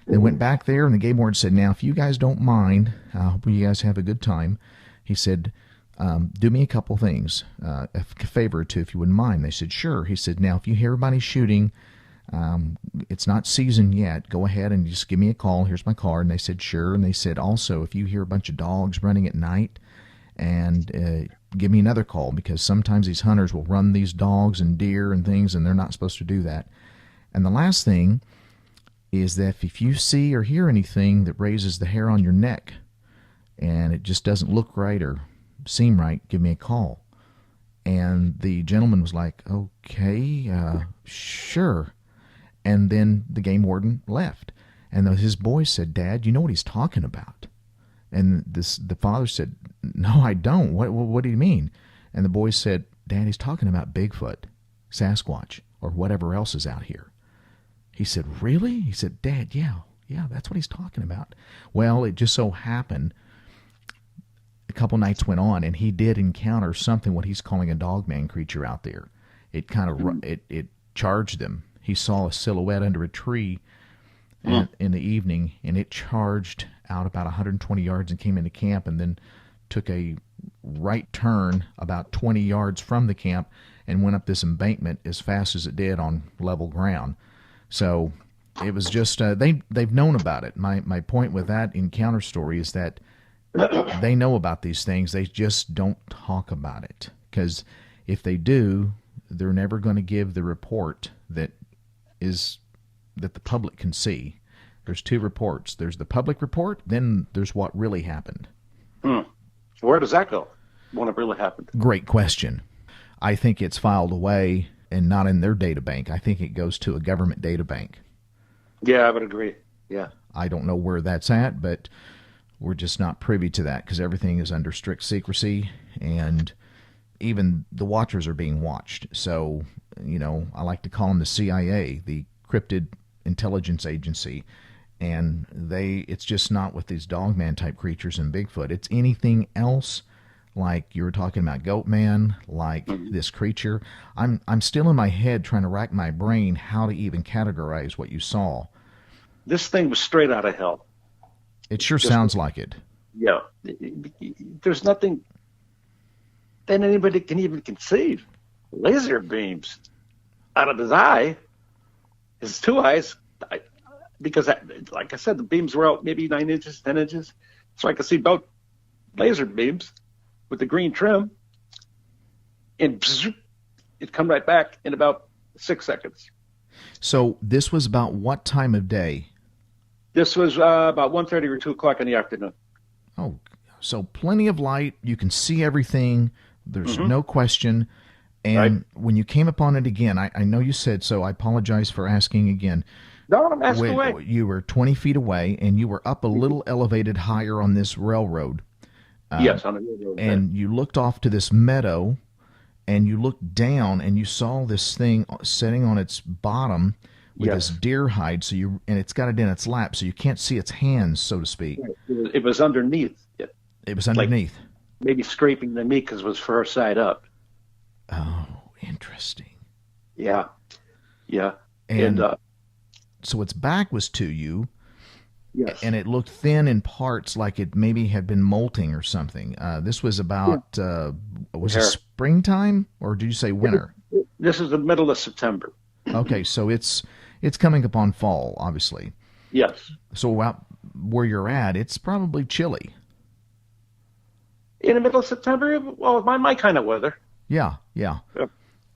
They went back there, and the game warden said, now, if you guys don't mind, I hope you guys have a good time. He said, do me a couple things, a favor or two, if you wouldn't mind. They said, sure. He said, now, if you hear everybody shooting, it's not season yet. Go ahead and just give me a call. Here's my card. And they said, sure. And they said, also, if you hear a bunch of dogs running at night, and give me another call, because sometimes these hunters will run these dogs and deer and things, and they're not supposed to do that. And the last thing is that if you see or hear anything that raises the hair on your neck and it just doesn't look right or seem right, give me a call. And the gentleman was like, okay, sure. And then the game warden left. And his boys said, Dad, you know what he's talking about? And the father said, no, I don't. What do you mean? And the boys said, Dad, he's talking about Bigfoot, Sasquatch, or whatever else is out here. He said, really? He said, Dad, yeah, that's what he's talking about. Well, it just so happened a couple nights went on, and he did encounter something, what he's calling a dogman creature out there. It kind of it charged him. He saw a silhouette under a tree in the evening, and it charged out about 120 yards and came into camp, and then took a right turn about 20 yards from the camp and went up this embankment as fast as it did on level ground. So it was just they've known about it. My point with that encounter story is that they know about these things. They just don't talk about it, because if they do, they're never going to give the report that the public can see. There's two reports. There's the public report, then there's what really happened. Where does that go? When it really happened? Great question. I think it's filed away and not in their data bank. I think it goes to a government data bank. Yeah, I would agree. Yeah. I don't know where that's at, but we're just not privy to that because everything is under strict secrecy, and even the watchers are being watched. So, I like to call them the CIA, the Cryptid Intelligence Agency. And it's just not with these dogman type creatures and Bigfoot. It's anything else, like you were talking about Goat Man, like this creature. I'm still in my head trying to rack my brain how to even categorize what you saw. This thing was straight out of hell. It sure sounds like it. Yeah. There's nothing that anybody can even conceive. Laser beams out of his eye, his two eyes, because, like I said, the beams were out maybe 9 inches, 10 inches. So I could see both laser beams with the green trim. And it'd come right back in about 6 seconds. So this was about what time of day? This was about 1:30 or 2 o'clock in the afternoon. Oh, so plenty of light. You can see everything. There's no question. And when you came upon it again, I know you said so. I apologize for asking again. No, I'm asking away. You were 20 feet away, and you were up a little elevated higher on this railroad. Yes, on the railroad. And you looked off to this meadow, and you looked down, and you saw this thing sitting on its bottom with this deer hide. And it's got it in its lap, so you can't see its hands, so to speak. It was underneath. It was underneath. Like maybe scraping the meat because it was far side up. Oh, interesting. Yeah. And so its back was to you. Yes. And it looked thin in parts, like it maybe had been molting or something. This was about, was it springtime, or did you say winter? This is the middle of September. Okay, so it's coming upon fall, obviously. Yes. So out where you're at, it's probably chilly. In the middle of September? Well, my kind of weather. Yeah.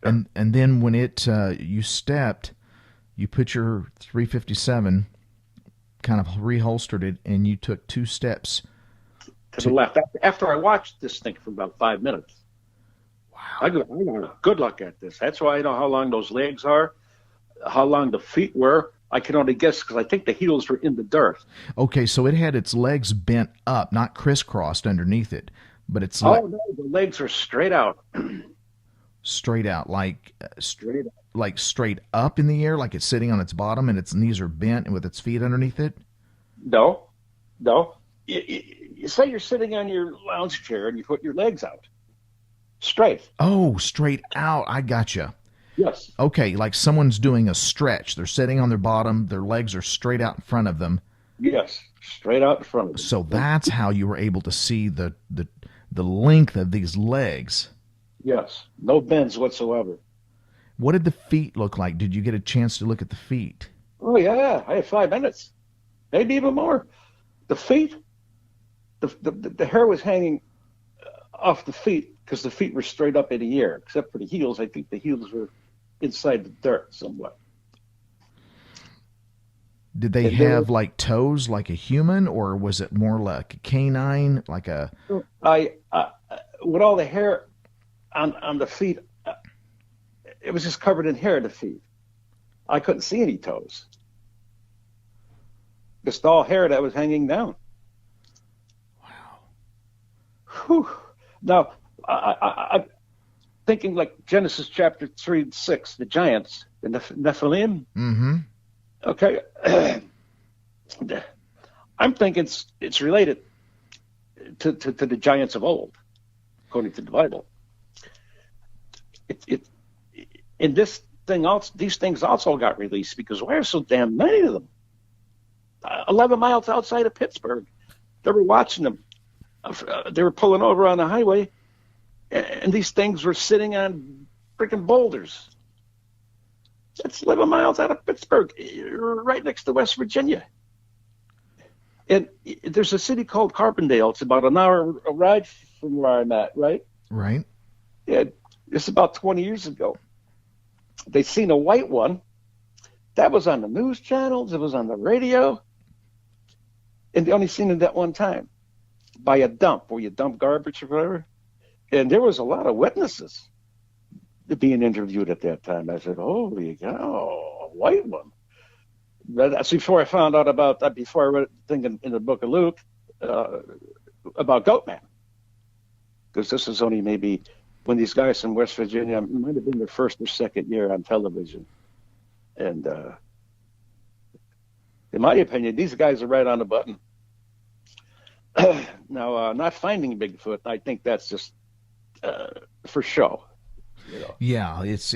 And then when you stepped, you put your 357, kind of reholstered it, and you took 2 steps to the left. After I watched this thing for about 5 minutes. Wow. I got a good look at this. That's why I know how long those legs are, how long the feet were. I can only guess because I think the heels were in the dirt. Okay, so it had its legs bent up, not crisscrossed underneath it, but it's no, the legs are straight out. Straight out, like straight up. Like straight up in the air, like it's sitting on its bottom and its knees are bent and with its feet underneath it? No. You say you're sitting on your lounge chair and you put your legs out. Straight. Oh, straight out. I gotcha. Yes. Okay, like someone's doing a stretch. They're sitting on their bottom. Their legs are straight out in front of them. Yes, straight out in front of them. So that's how you were able to see the length of these legs. Yes, no bends whatsoever. What did the feet look like? Did you get a chance to look at the feet? Oh, yeah. I had 5 minutes, maybe even more. The feet, the hair was hanging off the feet because the feet were straight up in the air, except for the heels. I think the heels were inside the dirt somewhat. Did they have like toes like a human, or was it more like a canine, like a... With all the hair on the feet, it was just covered in hair, the feet. I couldn't see any toes. Just all hair that was hanging down. Wow. Whew. Now, I'm thinking like Genesis chapter 3 and 6, the giants, the Nephilim. Mm-hmm. Okay. I'm thinking it's related to the giants of old, according to the Bible. And these things also got released because why are so damn many of them? 11 miles outside of Pittsburgh. They were watching them. They were pulling over on the highway, and these things were sitting on freaking boulders. That's 11 miles out of Pittsburgh, right next to West Virginia. And there's a city called Carbondale. It's about an hour ride from where I'm at, right? Right. Yeah, it's about 20 years ago. They seen a white one. That was on the news channels. It was on the radio. And they only seen it that one time by a dump where you dump garbage or whatever. And there was a lot of witnesses being interviewed at that time. I said, holy cow, a white one. That's before I found out about that, before I read the thing in the book of Luke. uh, about Goatman, because this is only maybe when these guys from West Virginia, it might have been their first or second year on television. And in my opinion, these guys are right on the button. Now, not finding Bigfoot, I think that's just for show. You know? Yeah, it's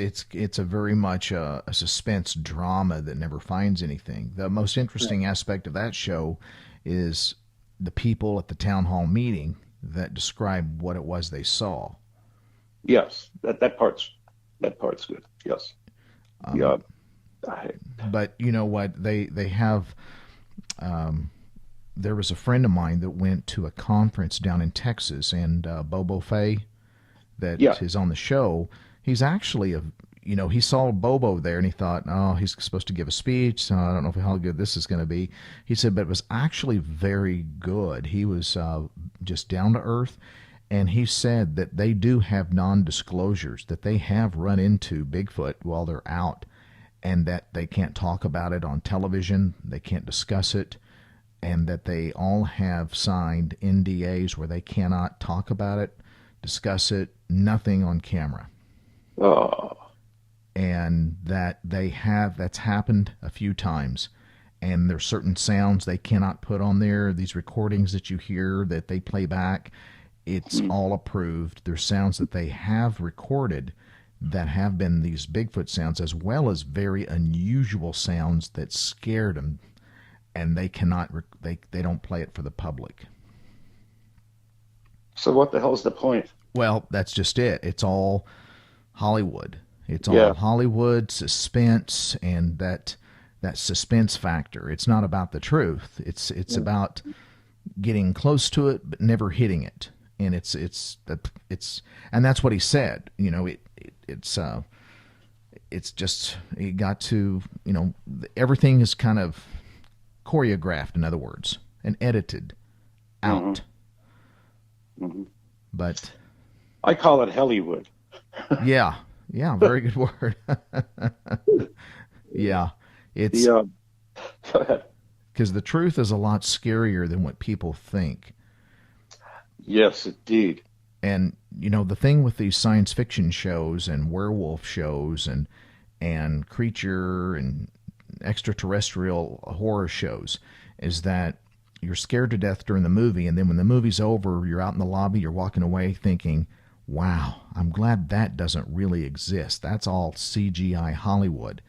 a very much a suspense drama that never finds anything. The most interesting aspect of that show is the people at the town hall meeting that describe what it was they saw. Yes, that part's good. Yes. Yeah. But you know what? They have. There was a friend of mine that went to a conference down in Texas, and Bobo Fay, that is on the show. He's actually he saw Bobo there, and he thought, oh, he's supposed to give a speech, so I don't know how good this is going to be. He said, but it was actually very good. He was just down to earth. And he said that they do have non-disclosures, that they have run into Bigfoot while they're out, and that they can't talk about it on television, they can't discuss it, and that they all have signed NDAs where they cannot talk about it, discuss it, nothing on camera. Oh. And that that's happened a few times. And there's certain sounds they cannot put on there, these recordings that you hear that they play back. It's all approved. There's sounds that they have recorded that have been these Bigfoot sounds, as well as very unusual sounds that scared them, and they cannot. They don't play it for the public. So what the hell's the point? Well, that's just it. It's all Hollywood. It's all Hollywood suspense, and that suspense factor. It's not about the truth. It's about getting close to it but never hitting it. And it's and that's what he said. It's just, it got to, everything is kind of choreographed, in other words, and edited out. Mm-hmm. But I call it Hollywood. yeah, very good word. Yeah, it's go ahead. Because the truth is a lot scarier than what people think. Yes, indeed. And the thing with these science fiction shows and werewolf shows and creature and extraterrestrial horror shows is that you're scared to death during the movie, and then when the movie's over, you're out in the lobby, you're walking away thinking, wow, I'm glad that doesn't really exist. That's all CGI Hollywood.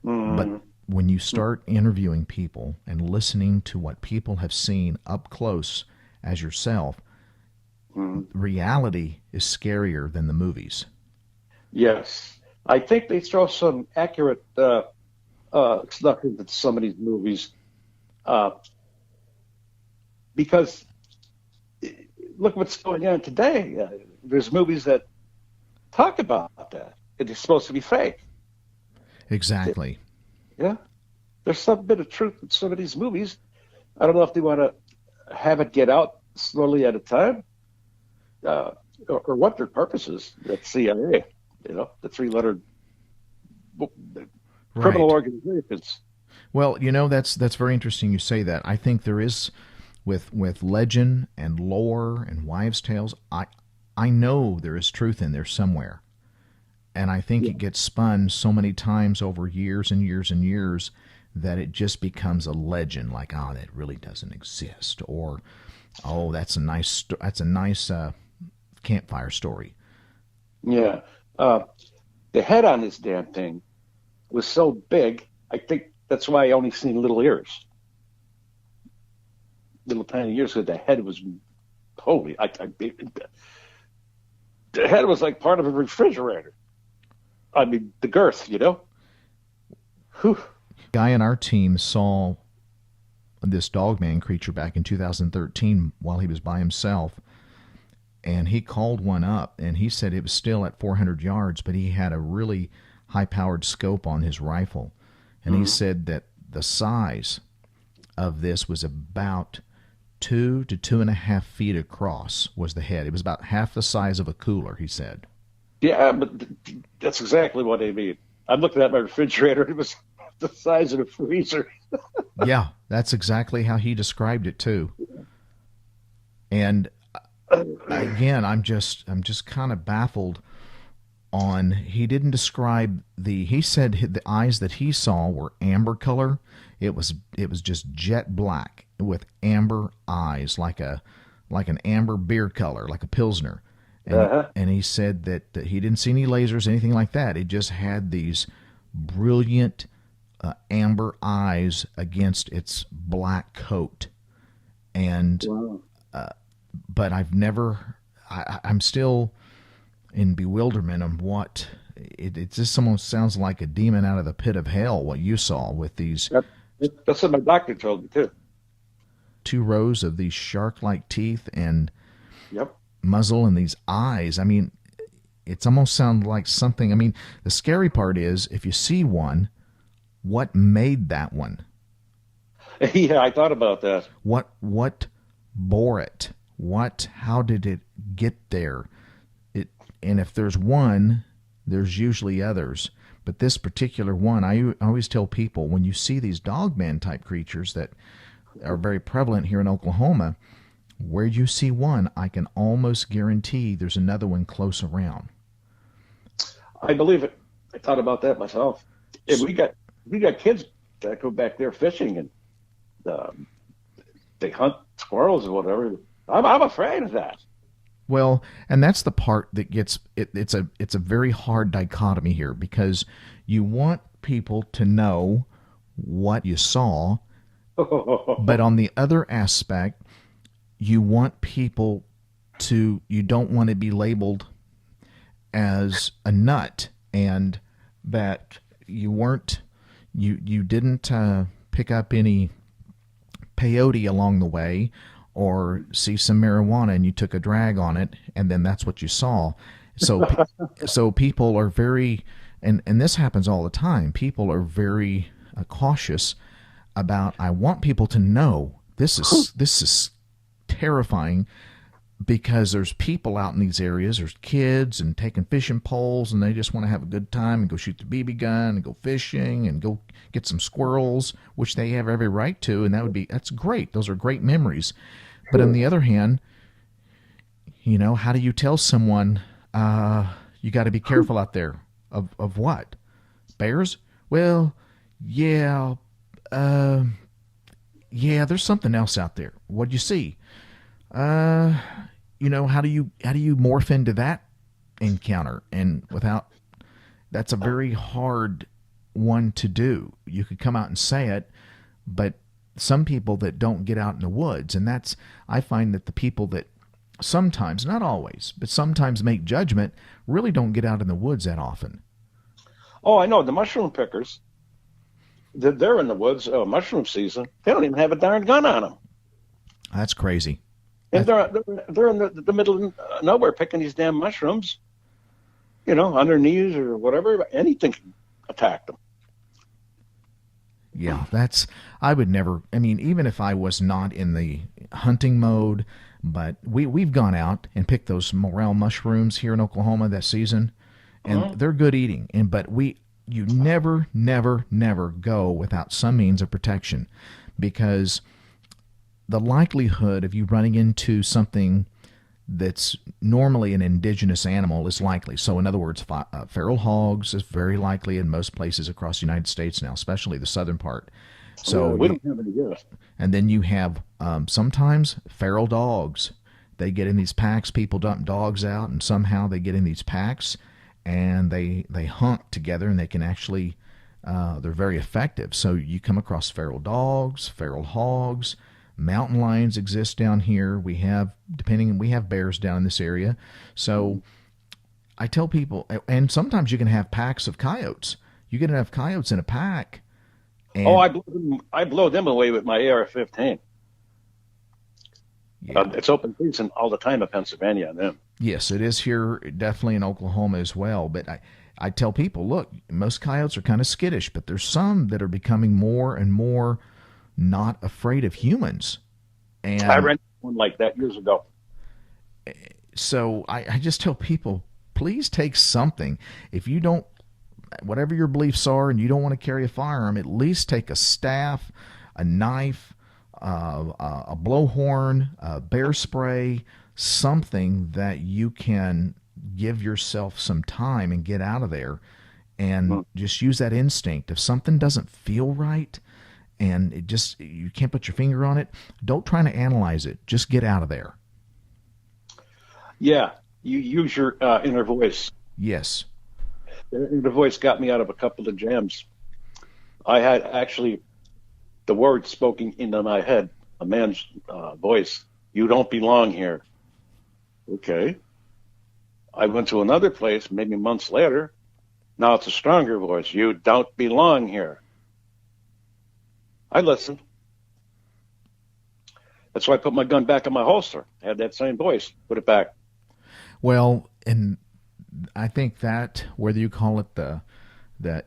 But when you start interviewing people and listening to what people have seen up close as yourself, reality is scarier than the movies. Yes. I think they throw some accurate stuff into some of these movies because look what's going on today. There's movies that talk about that. It is supposed to be fake. Exactly. Yeah. There's some bit of truth in some of these movies. I don't know if they want to have it get out slowly at a time. Or what their purpose is. That CIA, the three-lettered criminal organizations. Well, that's very interesting you say that. I think there is, with legend and lore and wives' tales, I know there is truth in there somewhere. And I think it gets spun so many times over years and years and years that it just becomes a legend, like, oh, that really doesn't exist, or, oh, that's a nice campfire story. Yeah. The head on this damn thing was so big, I think that's why I only seen little ears. Little tiny ears, because the head was, holy, the head was like part of a refrigerator. I mean, the girth, Whew. Guy in our team saw this dogman creature back in 2013 while he was by himself. And he called one up, and he said it was still at 400 yards, but he had a really high-powered scope on his rifle. And he said that the size of this was about 2 to 2.5 feet across was the head. It was about half the size of a cooler, he said. Yeah, but that's exactly what I mean. I'm looking at my refrigerator, and it was the size of a freezer. Yeah, that's exactly how he described it, too. And again, I'm just kind of baffled on, he didn't describe he said the eyes that he saw were amber color. It was just jet black with amber eyes, like an amber beer color, like a Pilsner. And he said that he didn't see any lasers, anything like that. It just had these brilliant amber eyes against its black coat. And Wow. but I've never, I'm still in bewilderment of what it just almost sounds like a demon out of the pit of hell, what you saw with these That's what my doctor told me too. 2 rows of these shark-like teeth and Yep. muzzle and these eyes. I mean, it's almost sounds like something. I mean, the scary part is if you see one, what made that one? Yeah, I thought about that. What bore it? How did it get there? And if there's one, there's usually others. But this particular one, I always tell people, when you see these dogman type creatures that are very prevalent here in Oklahoma, where you see one, I can almost guarantee there's another one close around. I believe it. I thought about that myself. And we got kids that go back there fishing and they hunt squirrels or whatever. I'm afraid of that. Well, and that's the part that gets it's a very hard dichotomy here, because you want people to know what you saw, but on the other aspect, you want people to, you don't want to be labeled as a nut, and that you didn't pick up any peyote along the way, or see some marijuana and you took a drag on it, and then that's what you saw. So people are very, and this happens all the time, people are very cautious about, I want people to know this is terrifying, because there's people out in these areas, there's kids and taking fishing poles, and they just want to have a good time and go shoot the BB gun and go fishing and go get some squirrels, which they have every right to, and that's great. Those are great memories. But on the other hand, how do you tell someone, you got to be careful out there of what? Bears? Well, yeah, there's something else out there. What'd you see? How do you morph into that encounter? And that's a very hard one to do. You could come out and say it, but some people that don't get out in the woods, and I find that the people that sometimes, not always, but sometimes make judgment, really don't get out in the woods that often. Oh, I know. The mushroom pickers, they're in the woods, mushroom season. They don't even have a darn gun on them. That's crazy. And they're in the middle of nowhere picking these damn mushrooms, on their knees or whatever. Anything can attack them. Yeah, I would never, even if I was not in the hunting mode, but we've gone out and picked those morel mushrooms here in Oklahoma that season, and they're good eating. But you never, never, never go without some means of protection, because the likelihood of you running into something that's normally an indigenous animal is likely. So in other words, feral hogs is very likely in most places across the United States now, especially the southern part. So we don't have any yet. And then you have sometimes feral dogs. They get in these packs. People dump dogs out, and somehow they get in these packs, and they hunt together, and they can actually, they're very effective. So you come across feral dogs, feral hogs. Mountain lions exist down here. We have bears down in this area. So I tell people, and sometimes you can have packs of coyotes. You get enough coyotes in a pack. And, I blow them away with my AR-15. Yeah. It's open season all the time in Pennsylvania on them. Yes, it is here, definitely in Oklahoma as well. But I tell people, look, most coyotes are kind of skittish, but there's some that are becoming more and more not afraid of humans. And I ran one like that years ago. So I just tell people, please take something. If you don't, whatever your beliefs are, and you don't want to carry a firearm, at least take a staff, a knife, a blowhorn, a bear spray, something that you can give yourself some time and get out of there, and just use that instinct. If something doesn't feel right and you can't put your finger on it, don't try to analyze it. Just get out of there. Yeah, you use your inner voice. Yes. The voice got me out of a couple of jams. I had actually the words spoken into my head, a man's voice. You don't belong here. Okay. I went to another place maybe months later. Now it's a stronger voice. You don't belong here. I listened. That's why I put my gun back in my holster. I had that same voice. Put it back. Well, and I think that, whether you call it the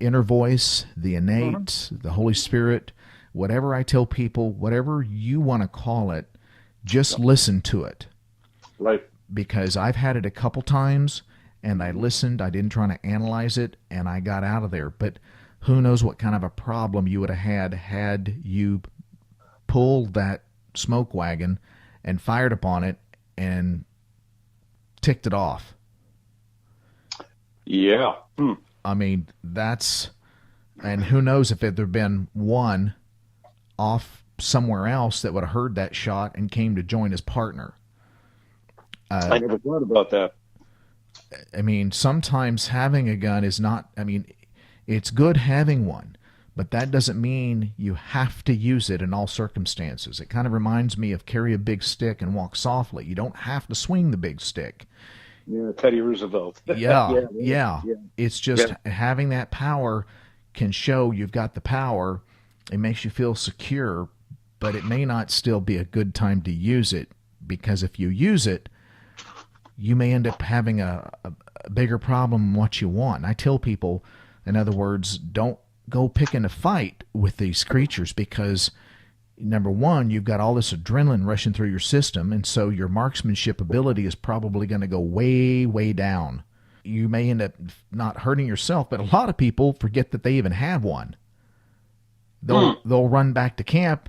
inner voice, the innate, the Holy Spirit, whatever I tell people, whatever you want to call it, just listen to it. Right. Because I've had it a couple times, and I listened. I didn't try to analyze it, and I got out of there. But who knows what kind of a problem you would have had you pulled that smoke wagon and fired upon it and ticked it off. Yeah. I mean, and who knows if there'd been one off somewhere else that would have heard that shot and came to join his partner. I never thought about that. I mean, sometimes having a gun is not, I mean, it's good having one, but that doesn't mean you have to use it in all circumstances. It kind of reminds me of carry a big stick and walk softly. You don't have to swing the big stick. Yeah, Teddy Roosevelt. Yeah. It's just having that power can show you've got the power. It makes you feel secure, but it may not still be a good time to use it, because if you use it, you may end up having a bigger problem than what you want. I tell people, in other words, don't go picking a fight with these creatures, because number one, you've got all this adrenaline rushing through your system, and so your marksmanship ability is probably going to go way, way down. You may end up not hurting yourself, but a lot of people forget that they even have one. They'll run back to camp,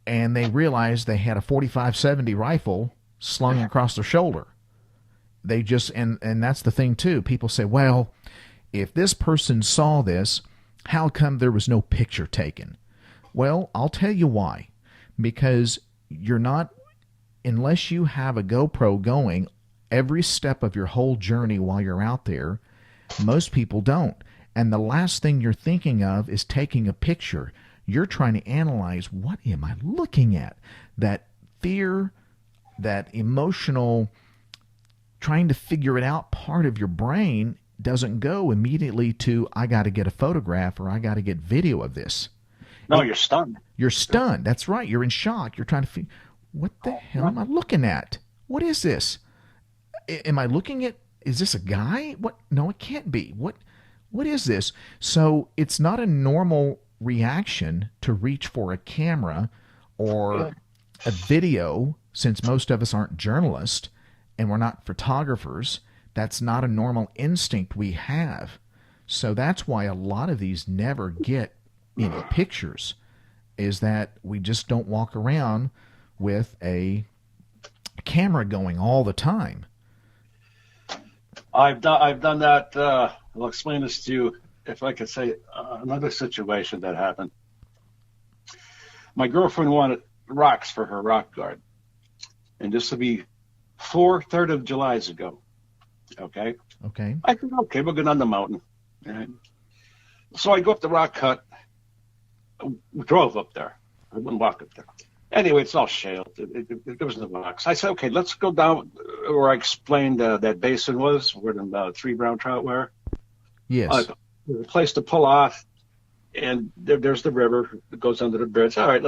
and they realize they had a 45-70 rifle slung across their shoulder. They just, and that's the thing too. People say, well, if this person saw this, how come there was no picture taken? Well, I'll tell you why. Because you're not, unless you have a GoPro going every step of your whole journey while you're out there, most people don't. And the last thing you're thinking of is taking a picture. You're trying to analyze, what am I looking at? That fear, that emotional, trying to figure it out part of your brain doesn't go immediately to, I got to get a photograph or I got to get video of this. No, you're stunned. You're stunned. That's right. You're in shock. You're trying to figure, what the hell am I looking at? What is this? Am I looking at, is this a guy? What? No, it can't be. What is this? So it's not a normal reaction to reach for a camera or a video, since most of us aren't journalists and we're not photographers. That's not a normal instinct we have. So that's why a lot of these never get any pictures, is that we just don't walk around with a camera going all the time. I've done that. I'll explain this to you, if I could say another situation that happened. My girlfriend wanted rocks for her rock garden, and this will be 4/3 of Julys ago. Okay. I said, okay, we're going on the mountain. Right? So I go up the rock cut. We drove up there. I wouldn't walk up there. Anyway, it's all shale. There was no rocks. I said, okay, let's go down where I explained that basin was, where the 3 brown trout were. Yes. There's a place to pull off, and there's the river that goes under the bridge. All right,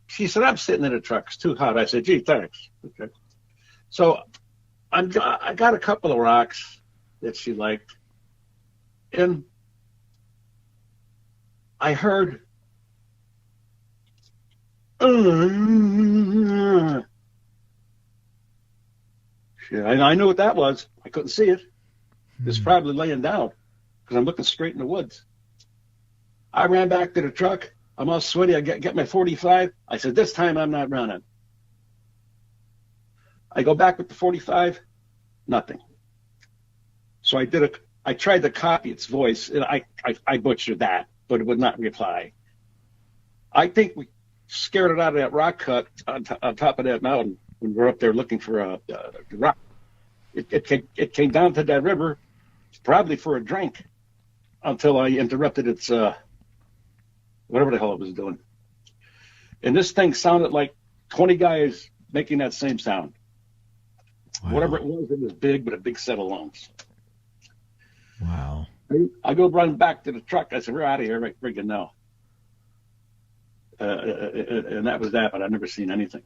she said, I'm sitting in the truck. It's too hot. I said, gee, thanks. Okay. So I got a couple of rocks that she liked, and I heard, shit, I knew what that was. I couldn't see it. It's probably laying down because I'm looking straight in the woods. I ran back to the truck. I'm all sweaty. I get my 45. I said, this time I'm not running. I go back with the 45, nothing. So I tried to copy its voice, and I butchered that, but it would not reply. I think we scared it out of that rock cut on top of that mountain when we were up there looking for a rock. It came down to that river, probably for a drink, until I interrupted its whatever the hell it was doing. And this thing sounded like 20 guys making that same sound. Wow. Whatever it was big, with a big set of lungs. Wow. I go run back to the truck. I said, we're out of here right friggin' now. And that was that, but I've never seen anything.